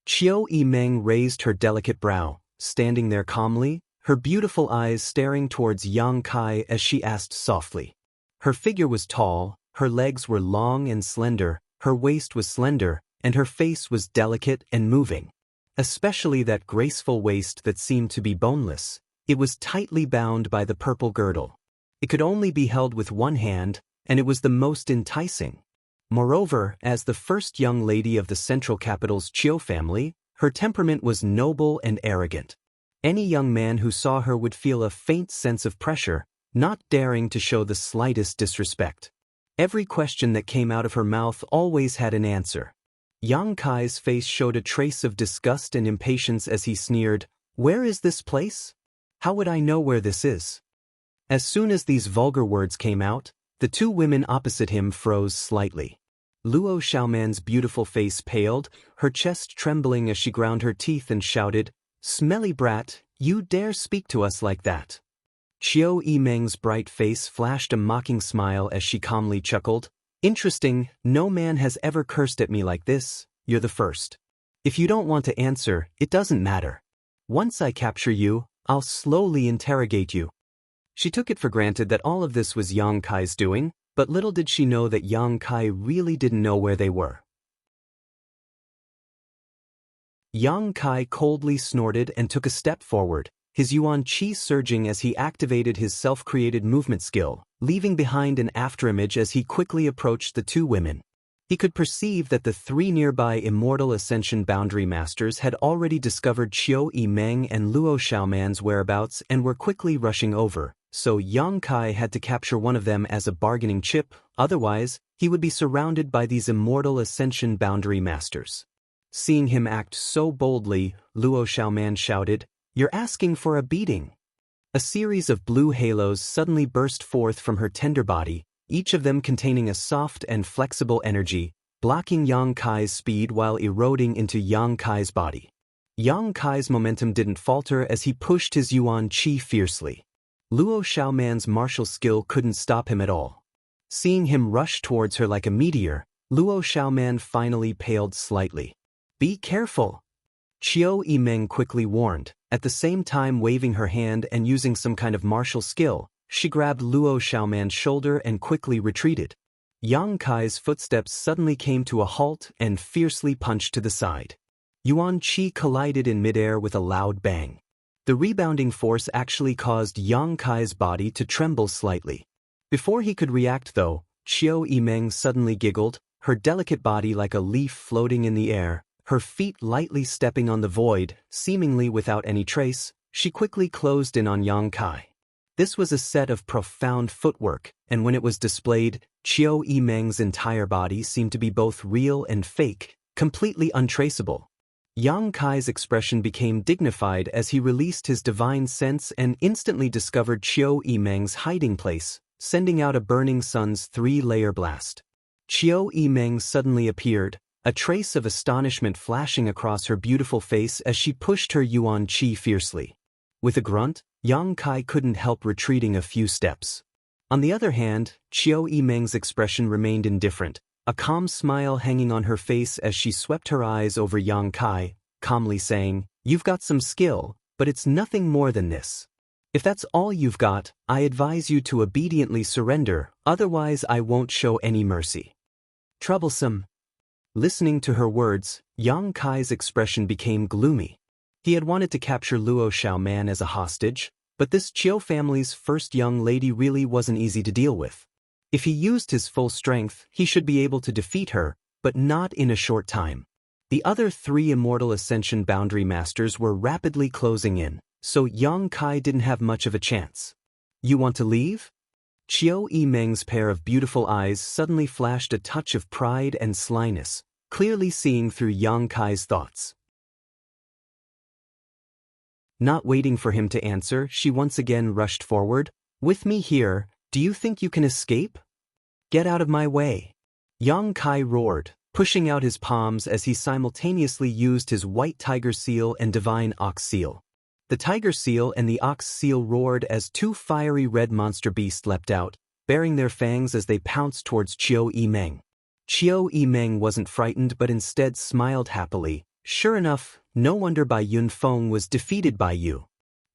Chiu Yimeng raised her delicate brow, standing there calmly, her beautiful eyes staring towards Yang Kai as she asked softly. Her figure was tall, her legs were long and slender, her waist was slender, and her face was delicate and moving. Especially that graceful waist that seemed to be boneless. It was tightly bound by the purple girdle. It could only be held with one hand, and it was the most enticing. Moreover, as the first young lady of the central capital's Chiu family, her temperament was noble and arrogant. Any young man who saw her would feel a faint sense of pressure, not daring to show the slightest disrespect. Every question that came out of her mouth always had an answer. Yang Kai's face showed a trace of disgust and impatience as he sneered, "Where is this place? How would I know where this is?" As soon as these vulgar words came out, the 2 women opposite him froze slightly. Luo Xiaoman's beautiful face paled, her chest trembling as she ground her teeth and shouted, "Smelly brat, you dare speak to us like that?" Chiu Yimeng's bright face flashed a mocking smile as she calmly chuckled, "Interesting, no man has ever cursed at me like this, you're the first. If you don't want to answer, it doesn't matter. Once I capture you, I'll slowly interrogate you." She took it for granted that all of this was Yang Kai's doing, but little did she know that Yang Kai really didn't know where they were. Yang Kai coldly snorted and took a step forward, his yuan qi surging as he activated his self-created movement skill, leaving behind an afterimage as he quickly approached the 2 women. He could perceive that the 3 nearby Immortal Ascension Boundary Masters had already discovered Chiu Yimeng and Luo Xiaoman's whereabouts and were quickly rushing over, so Yang Kai had to capture one of them as a bargaining chip, otherwise, he would be surrounded by these Immortal Ascension Boundary Masters. Seeing him act so boldly, Luo Xiaoman shouted, "You're asking for a beating." A series of blue halos suddenly burst forth from her tender body, each of them containing a soft and flexible energy, blocking Yang Kai's speed while eroding into Yang Kai's body. Yang Kai's momentum didn't falter as he pushed his yuan qi fiercely. Luo Xiaoman's martial skill couldn't stop him at all. Seeing him rush towards her like a meteor, Luo Xiaoman finally paled slightly. "Be careful," Chiu Yimeng quickly warned, at the same time waving her hand and using some kind of martial skill. She grabbed Luo Xiaoman's shoulder and quickly retreated. Yang Kai's footsteps suddenly came to a halt and fiercely punched to the side. Yuan Qi collided in midair with a loud bang. The rebounding force actually caused Yang Kai's body to tremble slightly. Before he could react though, Chiu Yimeng suddenly giggled, her delicate body like a leaf floating in the air, her feet lightly stepping on the void, seemingly without any trace. She quickly closed in on Yang Kai. This was a set of profound footwork, and when it was displayed, Chiu Yimeng's entire body seemed to be both real and fake, completely untraceable. Yang Kai's expression became dignified as he released his divine sense and instantly discovered Chiu Yimeng's hiding place, sending out a burning sun's 3-layer blast. Chiu Yimeng suddenly appeared, a trace of astonishment flashing across her beautiful face as she pushed her yuan qi fiercely. With a grunt, Yang Kai couldn't help retreating a few steps. On the other hand, Qiu Yimeng's expression remained indifferent, a calm smile hanging on her face as she swept her eyes over Yang Kai, calmly saying, "You've got some skill, but it's nothing more than this. If that's all you've got, I advise you to obediently surrender, otherwise I won't show any mercy." Troublesome. Listening to her words, Yang Kai's expression became gloomy. He had wanted to capture Luo Xiaoman as a hostage, but this Qiu family's first young lady really wasn't easy to deal with. If he used his full strength, he should be able to defeat her, but not in a short time. The other 3 Immortal Ascension Boundary Masters were rapidly closing in, so Yang Kai didn't have much of a chance. "You want to leave?" Qiu Yimeng's pair of beautiful eyes suddenly flashed a touch of pride and slyness, clearly seeing through Yang Kai's thoughts. Not waiting for him to answer, she once again rushed forward. "With me here, do you think you can escape? Get out of my way." Yang Kai roared, pushing out his palms as he simultaneously used his white tiger seal and divine ox seal. The tiger seal and the ox seal roared as 2 fiery red monster beasts leapt out, baring their fangs as they pounced towards Qiu Yimeng. Qiu Yimeng wasn't frightened but instead smiled happily. "Sure enough, no wonder Bai Yunfeng was defeated by you."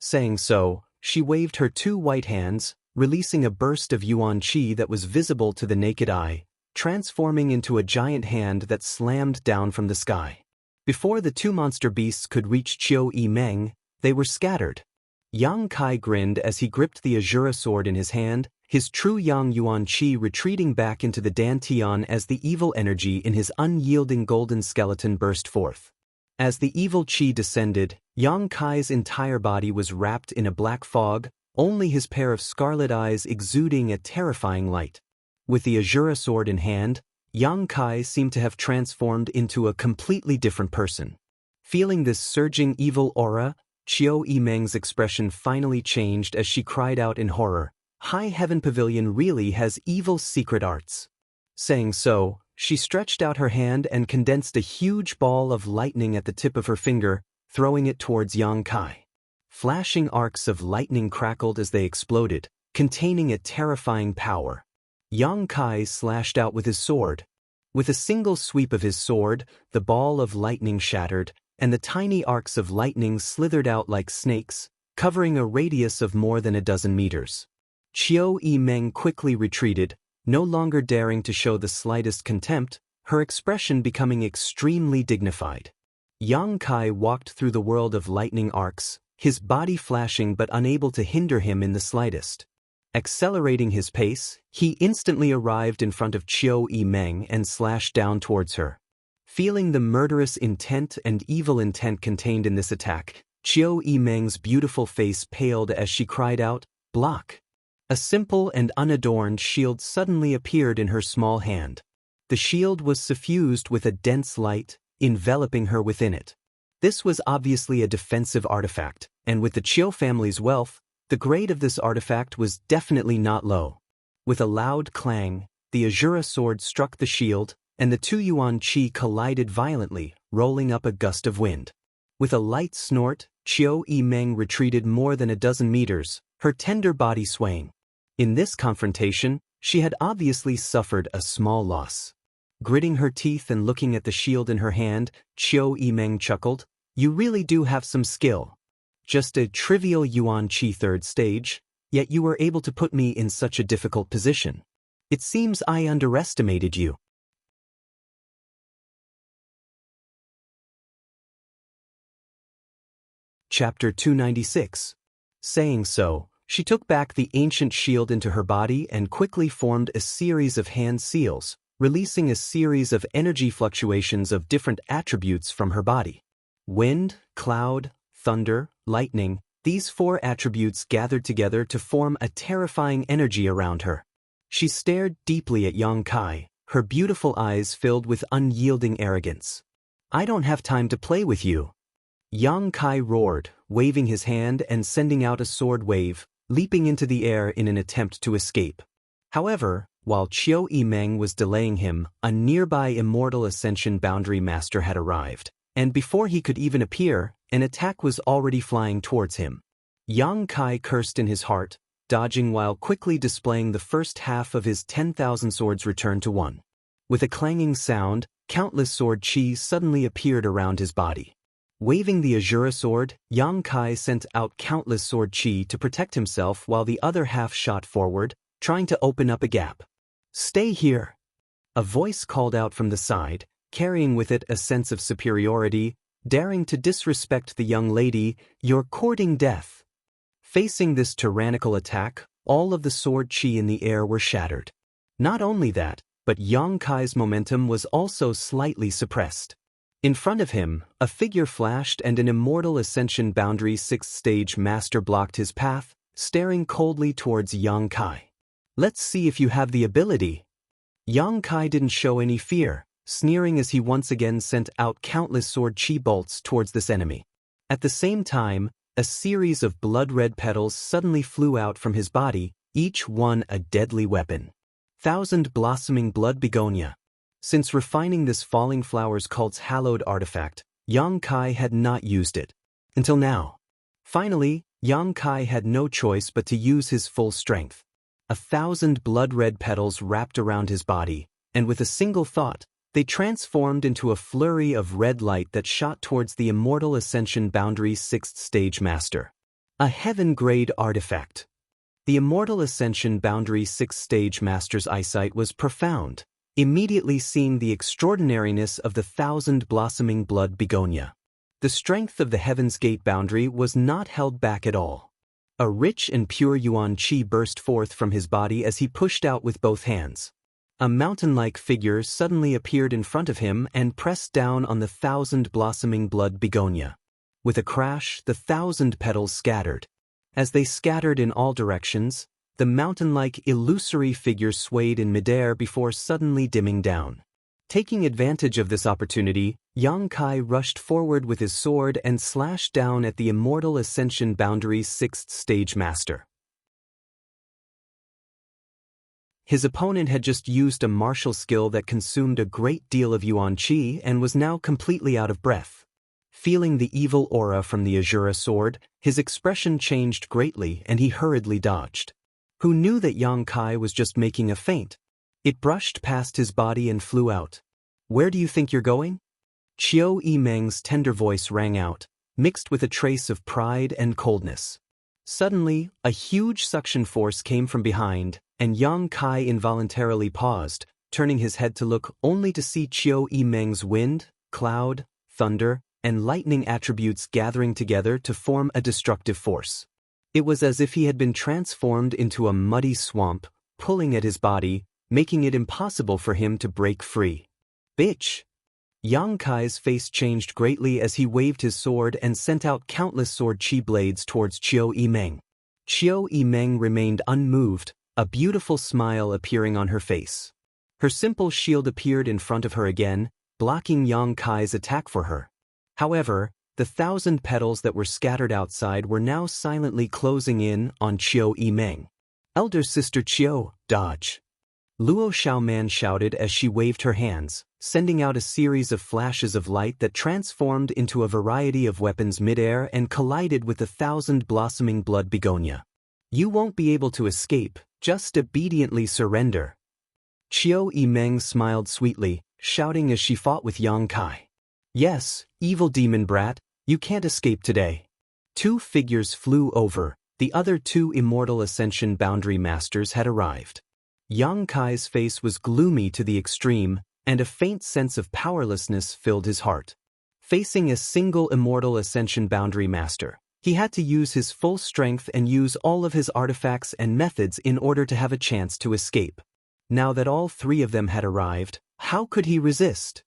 Saying so, she waved her 2 white hands, releasing a burst of yuan qi that was visible to the naked eye, transforming into a giant hand that slammed down from the sky. Before the 2 monster beasts could reach Qiu Yimeng, they were scattered. Yang Kai grinned as he gripped the Azura sword in his hand, his true Yang Yuan Qi retreating back into the Dantian as the evil energy in his unyielding golden skeleton burst forth. As the evil Qi descended, Yang Kai's entire body was wrapped in a black fog, only his pair of scarlet eyes exuding a terrifying light. With the Azura sword in hand, Yang Kai seemed to have transformed into a completely different person. Feeling this surging evil aura, Qiu Yimeng's expression finally changed as she cried out in horror, "High Heaven Pavilion really has evil secret arts." Saying so, she stretched out her hand and condensed a huge ball of lightning at the tip of her finger, throwing it towards Yang Kai. Flashing arcs of lightning crackled as they exploded, containing a terrifying power. Yang Kai slashed out with his sword. With a single sweep of his sword, the ball of lightning shattered, and the tiny arcs of lightning slithered out like snakes, covering a radius of more than a dozen meters. Qiu Yimeng quickly retreated, no longer daring to show the slightest contempt, her expression becoming extremely dignified. Yang Kai walked through the world of lightning arcs, his body flashing but unable to hinder him in the slightest. Accelerating his pace, he instantly arrived in front of Qiu Yimeng and slashed down towards her. Feeling the murderous intent and evil intent contained in this attack, Qiu Yimeng's beautiful face paled as she cried out, "Block!" A simple and unadorned shield suddenly appeared in her small hand. The shield was suffused with a dense light, enveloping her within it. This was obviously a defensive artifact, and with the Qiu family's wealth, the grade of this artifact was definitely not low. With a loud clang, the Azura sword struck the shield, and the 2 yuan qi collided violently, rolling up a gust of wind. With a light snort, Qiu Yimeng retreated more than a dozen meters, her tender body swaying. In this confrontation, she had obviously suffered a small loss. Gritting her teeth and looking at the shield in her hand, Qiu Yimeng chuckled, "You really do have some skill. Just a trivial yuan qi 3rd stage, yet you were able to put me in such a difficult position. It seems I underestimated you." Chapter 296. Saying so, she took back the ancient shield into her body and quickly formed a series of hand seals, releasing a series of energy fluctuations of different attributes from her body. Wind, cloud, thunder, lightning, these 4 attributes gathered together to form a terrifying energy around her. She stared deeply at Yang Kai, her beautiful eyes filled with unyielding arrogance. "I don't have time to play with you." Yang Kai roared, waving his hand and sending out a sword wave, leaping into the air in an attempt to escape. However, while Qiu Yimeng was delaying him, a nearby Immortal Ascension Boundary Master had arrived, and before he could even appear, an attack was already flying towards him. Yang Kai cursed in his heart, dodging while quickly displaying the first half of his 10,000 swords returned to one. With a clanging sound, countless sword chi suddenly appeared around his body. Waving the Azura sword, Yang Kai sent out countless sword chi to protect himself while the other half shot forward, trying to open up a gap. "Stay here!" A voice called out from the side, carrying with it a sense of superiority, daring to disrespect the young lady, "You're courting death." Facing this tyrannical attack, all of the sword chi in the air were shattered. Not only that, but Yang Kai's momentum was also slightly suppressed. In front of him, a figure flashed and an Immortal Ascension Boundary 6th Stage Master blocked his path, staring coldly towards Yang Kai. "Let's see if you have the ability." Yang Kai didn't show any fear, sneering as he once again sent out countless sword chi bolts towards this enemy. At the same time, a series of blood-red petals suddenly flew out from his body, each one a deadly weapon. 1,000 blossoming blood begonia. Since refining this falling flowers cult's hallowed artifact, Yang Kai had not used it. Until now. Finally, Yang Kai had no choice but to use his full strength. 1,000 blood-red petals wrapped around his body, and with a single thought, they transformed into a flurry of red light that shot towards the Immortal Ascension Boundary 6th Stage Master. A heaven-grade artifact. The Immortal Ascension Boundary 6th Stage Master's eyesight was profound, immediately seeing the extraordinariness of the 1,000 blossoming blood begonia. The strength of the Heaven's Gate boundary was not held back at all. A rich and pure yuan qi burst forth from his body as he pushed out with both hands. A mountain-like figure suddenly appeared in front of him and pressed down on the 1,000 blossoming blood begonia. With a crash, the 1,000 petals scattered. As they scattered in all directions, the mountain-like illusory figure swayed in midair before suddenly dimming down. Taking advantage of this opportunity, Yang Kai rushed forward with his sword and slashed down at the Immortal Ascension Boundary 6th Stage Master. His opponent had just used a martial skill that consumed a great deal of yuan qi and was now completely out of breath. Feeling the evil aura from the Azura sword, his expression changed greatly and he hurriedly dodged. Who knew that Yang Kai was just making a feint? It brushed past his body and flew out. "Where do you think you're going?" Qiu Yimeng's tender voice rang out, mixed with a trace of pride and coldness. Suddenly, a huge suction force came from behind, and Yang Kai involuntarily paused, turning his head to look only to see Qiu Yimeng's wind, cloud, thunder, and lightning attributes gathering together to form a destructive force. It was as if he had been transformed into a muddy swamp, pulling at his body, making it impossible for him to break free. "Bitch!" Yang Kai's face changed greatly as he waved his sword and sent out countless sword chi blades towards Qiu Yimeng. Qiu Yimeng remained unmoved, a beautiful smile appearing on her face. Her simple shield appeared in front of her again, blocking Yang Kai's attack for her. However, the 1,000 petals that were scattered outside were now silently closing in on Qiu Yimeng. "Elder Sister Qiu, dodge!" Luo Xiaoman shouted as she waved her hands, sending out a series of flashes of light that transformed into a variety of weapons midair and collided with the 1,000 blossoming blood begonia. "You won't be able to escape, just obediently surrender." Qiu Yimeng smiled sweetly, shouting as she fought with Yang Kai. "Yes, evil demon brat, you can't escape today." Two figures flew over, the other two Immortal Ascension Boundary Masters had arrived. Yang Kai's face was gloomy to the extreme, and a faint sense of powerlessness filled his heart. Facing a single Immortal Ascension Boundary Master, he had to use his full strength and use all of his artifacts and methods in order to have a chance to escape. Now that all three of them had arrived, how could he resist?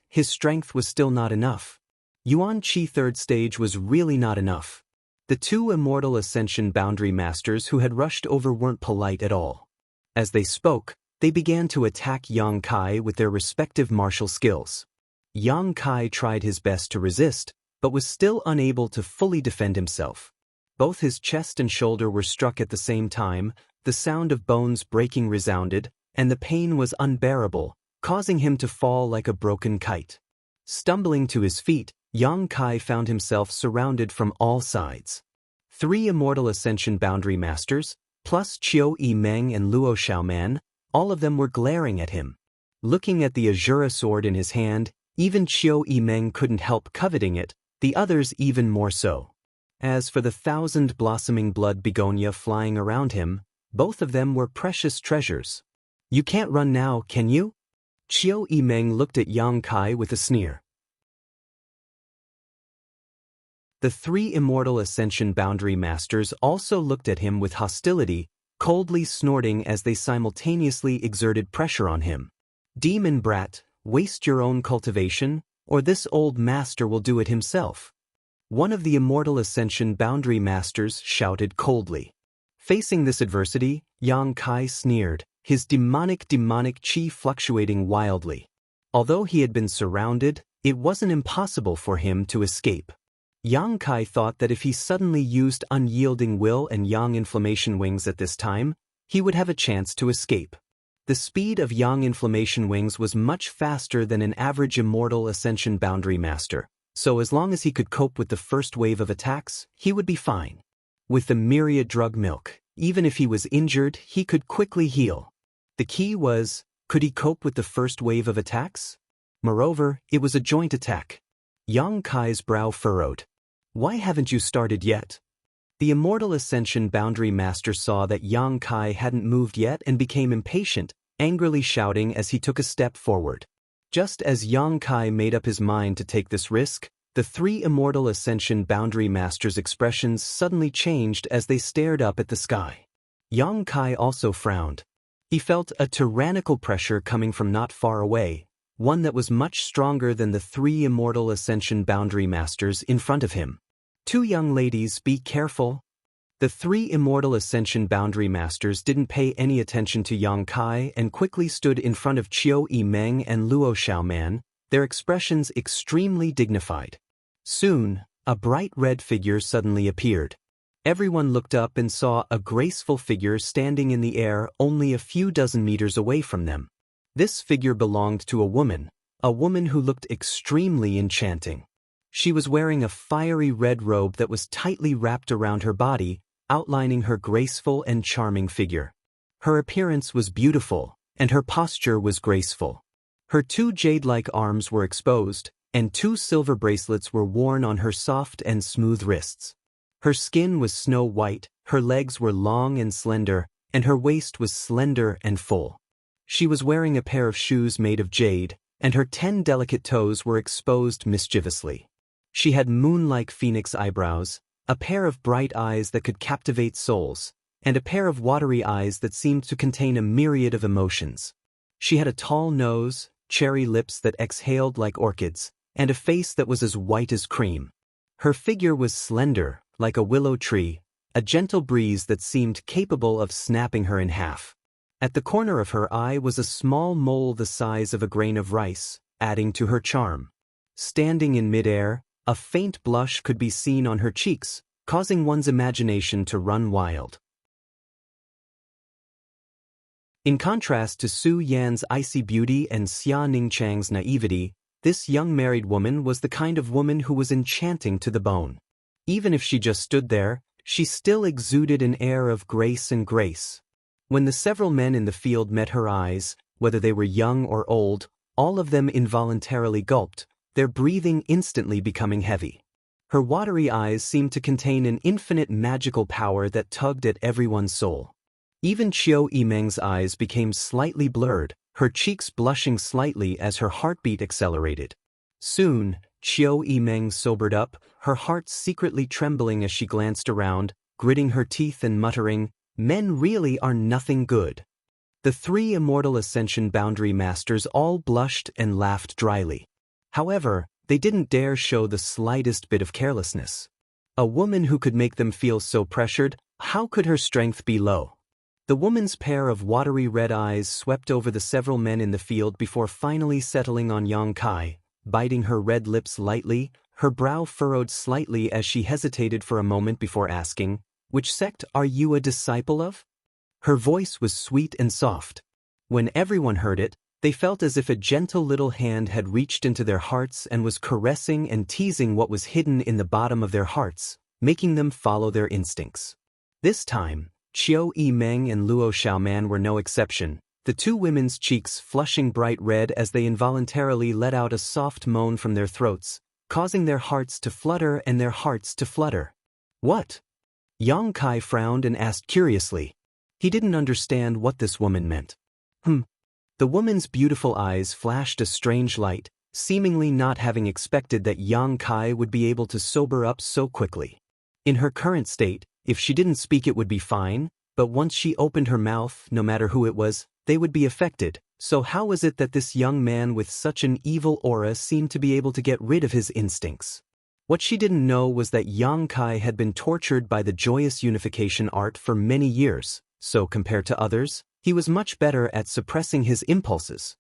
His strength was still not enough. Yuan Qi 3rd stage was really not enough. The two Immortal Ascension Boundary Masters who had rushed over weren't polite at all. As they spoke, they began to attack Yang Kai with their respective martial skills. Yang Kai tried his best to resist, but was still unable to fully defend himself. Both his chest and shoulder were struck at the same time, the sound of bones breaking resounded, and the pain was unbearable, causing him to fall like a broken kite. Stumbling to his feet, Yang Kai found himself surrounded from all sides. 3 Immortal Ascension Boundary Masters, plus Qiu Yimeng and Luo Xiaoman, all of them were glaring at him. Looking at the Azura sword in his hand, even Qiu Yimeng couldn't help coveting it, the others even more so. As for the 1,000 blossoming blood begonia flying around him, both of them were precious treasures. You can't run now, can you? Qiu Yimeng looked at Yang Kai with a sneer. The 3 Immortal Ascension Boundary Masters also looked at him with hostility, coldly snorting as they simultaneously exerted pressure on him. Demon brat, waste your own cultivation, or this old master will do it himself. One of the Immortal Ascension Boundary Masters shouted coldly. Facing this adversity, Yang Kai sneered, his demonic chi fluctuating wildly. Although he had been surrounded, it wasn't impossible for him to escape. Yang Kai thought that if he suddenly used unyielding will and Yang Inflammation Wings at this time, he would have a chance to escape. The speed of Yang Inflammation Wings was much faster than an average Immortal Ascension Boundary Master, so as long as he could cope with the first wave of attacks, he would be fine. With the myriad drug milk, even if he was injured, he could quickly heal. The key was, could he cope with the first wave of attacks? Moreover, it was a joint attack. Yang Kai's brow furrowed. Why haven't you started yet? The Immortal Ascension Boundary Master saw that Yang Kai hadn't moved yet and became impatient, angrily shouting as he took a step forward. Just as Yang Kai made up his mind to take this risk, the 3 Immortal Ascension Boundary Masters' expressions suddenly changed as they stared up at the sky. Yang Kai also frowned. He felt a tyrannical pressure coming from not far away, one that was much stronger than the 3 Immortal Ascension Boundary Masters in front of him. 2 young ladies, be careful. The 3 Immortal Ascension Boundary Masters didn't pay any attention to Yang Kai and quickly stood in front of Qiu Yimeng and Luo Xiaoman, their expressions extremely dignified. Soon, a bright red figure suddenly appeared. Everyone looked up and saw a graceful figure standing in the air only a few dozen meters away from them. This figure belonged to a woman who looked extremely enchanting. She was wearing a fiery red robe that was tightly wrapped around her body, outlining her graceful and charming figure. Her appearance was beautiful, and her posture was graceful. Her 2 jade-like arms were exposed, and 2 silver bracelets were worn on her soft and smooth wrists. Her skin was snow white, her legs were long and slender, and her waist was slender and full. She was wearing a pair of shoes made of jade, and her 10 delicate toes were exposed mischievously. She had moon-like phoenix eyebrows, a pair of bright eyes that could captivate souls, and a pair of watery eyes that seemed to contain a myriad of emotions. She had a tall nose, cherry lips that exhaled like orchids, and a face that was as white as cream. Her figure was slender, like a willow tree, a gentle breeze that seemed capable of snapping her in half. At the corner of her eye was a small mole the size of a grain of rice, adding to her charm. Standing in midair, a faint blush could be seen on her cheeks, causing one's imagination to run wild. In contrast to Su Yan's icy beauty and Xia Ningchang's naivety, this young married woman was the kind of woman who was enchanting to the bone. Even if she just stood there, she still exuded an air of grace and grace. When the several men in the field met her eyes, whether they were young or old, all of them involuntarily gulped, their breathing instantly becoming heavy. Her watery eyes seemed to contain an infinite magical power that tugged at everyone's soul. Even Qiu Yimeng's eyes became slightly blurred, her cheeks blushing slightly as her heartbeat accelerated. Soon, Qiu Yimeng sobered up, her heart secretly trembling as she glanced around, gritting her teeth and muttering, "Men really are nothing good." The 3 Immortal Ascension Boundary Masters all blushed and laughed dryly. However, they didn't dare show the slightest bit of carelessness. A woman who could make them feel so pressured, how could her strength be low? The woman's pair of watery red eyes swept over the several men in the field before finally settling on Yang Kai, biting her red lips lightly, her brow furrowed slightly as she hesitated for a moment before asking, "Which sect are you a disciple of?" Her voice was sweet and soft. When everyone heard it, they felt as if a gentle little hand had reached into their hearts and was caressing and teasing what was hidden in the bottom of their hearts, making them follow their instincts. This time, Qiu Yimeng and Luo Xiaoman were no exception, the two women's cheeks flushing bright red as they involuntarily let out a soft moan from their throats, causing their hearts to flutter and their hearts to flutter. What? Yang Kai frowned and asked curiously. He didn't understand what this woman meant. The woman's beautiful eyes flashed a strange light, seemingly not having expected that Yang Kai would be able to sober up so quickly. In her current state, if she didn't speak it would be fine, but once she opened her mouth, no matter who it was, they would be affected. So how was it that this young man with such an evil aura seemed to be able to get rid of his instincts? What she didn't know was that Yang Kai had been tortured by the joyous unification art for many years, so compared to others, he was much better at suppressing his impulses.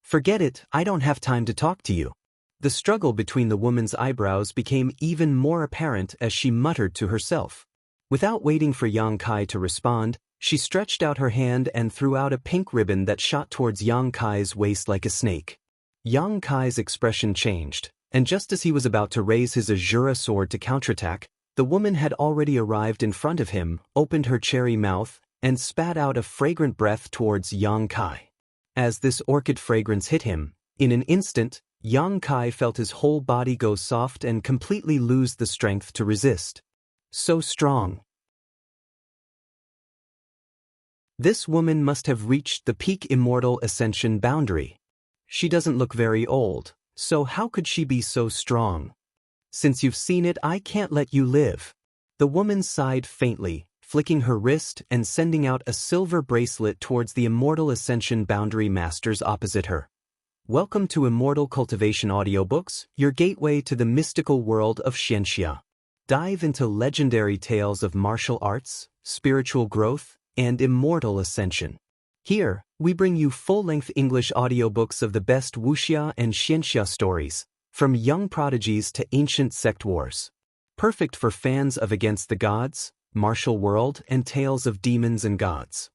Forget it, I don't have time to talk to you. The struggle between the woman's eyebrows became even more apparent as she muttered to herself. Without waiting for Yang Kai to respond, she stretched out her hand and threw out a pink ribbon that shot towards Yang Kai's waist like a snake. Yang Kai's expression changed, and just as he was about to raise his Azura sword to counterattack, the woman had already arrived in front of him, opened her cherry mouth, and spat out a fragrant breath towards Yang Kai. As this orchid fragrance hit him, in an instant, Yang Kai felt his whole body go soft and completely lose the strength to resist. So strong. This woman must have reached the peak immortal ascension boundary. She doesn't look very old, so how could she be so strong? Since you've seen it, I can't let you live. The woman sighed faintly, flicking her wrist and sending out a silver bracelet towards the Immortal Ascension Boundary Masters opposite her. Welcome to Immortal Cultivation Audiobooks, your gateway to the mystical world of Xianxia. Dive into legendary tales of martial arts, spiritual growth, and immortal ascension. Here, we bring you full-length English audiobooks of the best Wuxia and Xianxia stories, from young prodigies to ancient sect wars. Perfect for fans of Against the Gods, Martial World, and tales of demons and gods.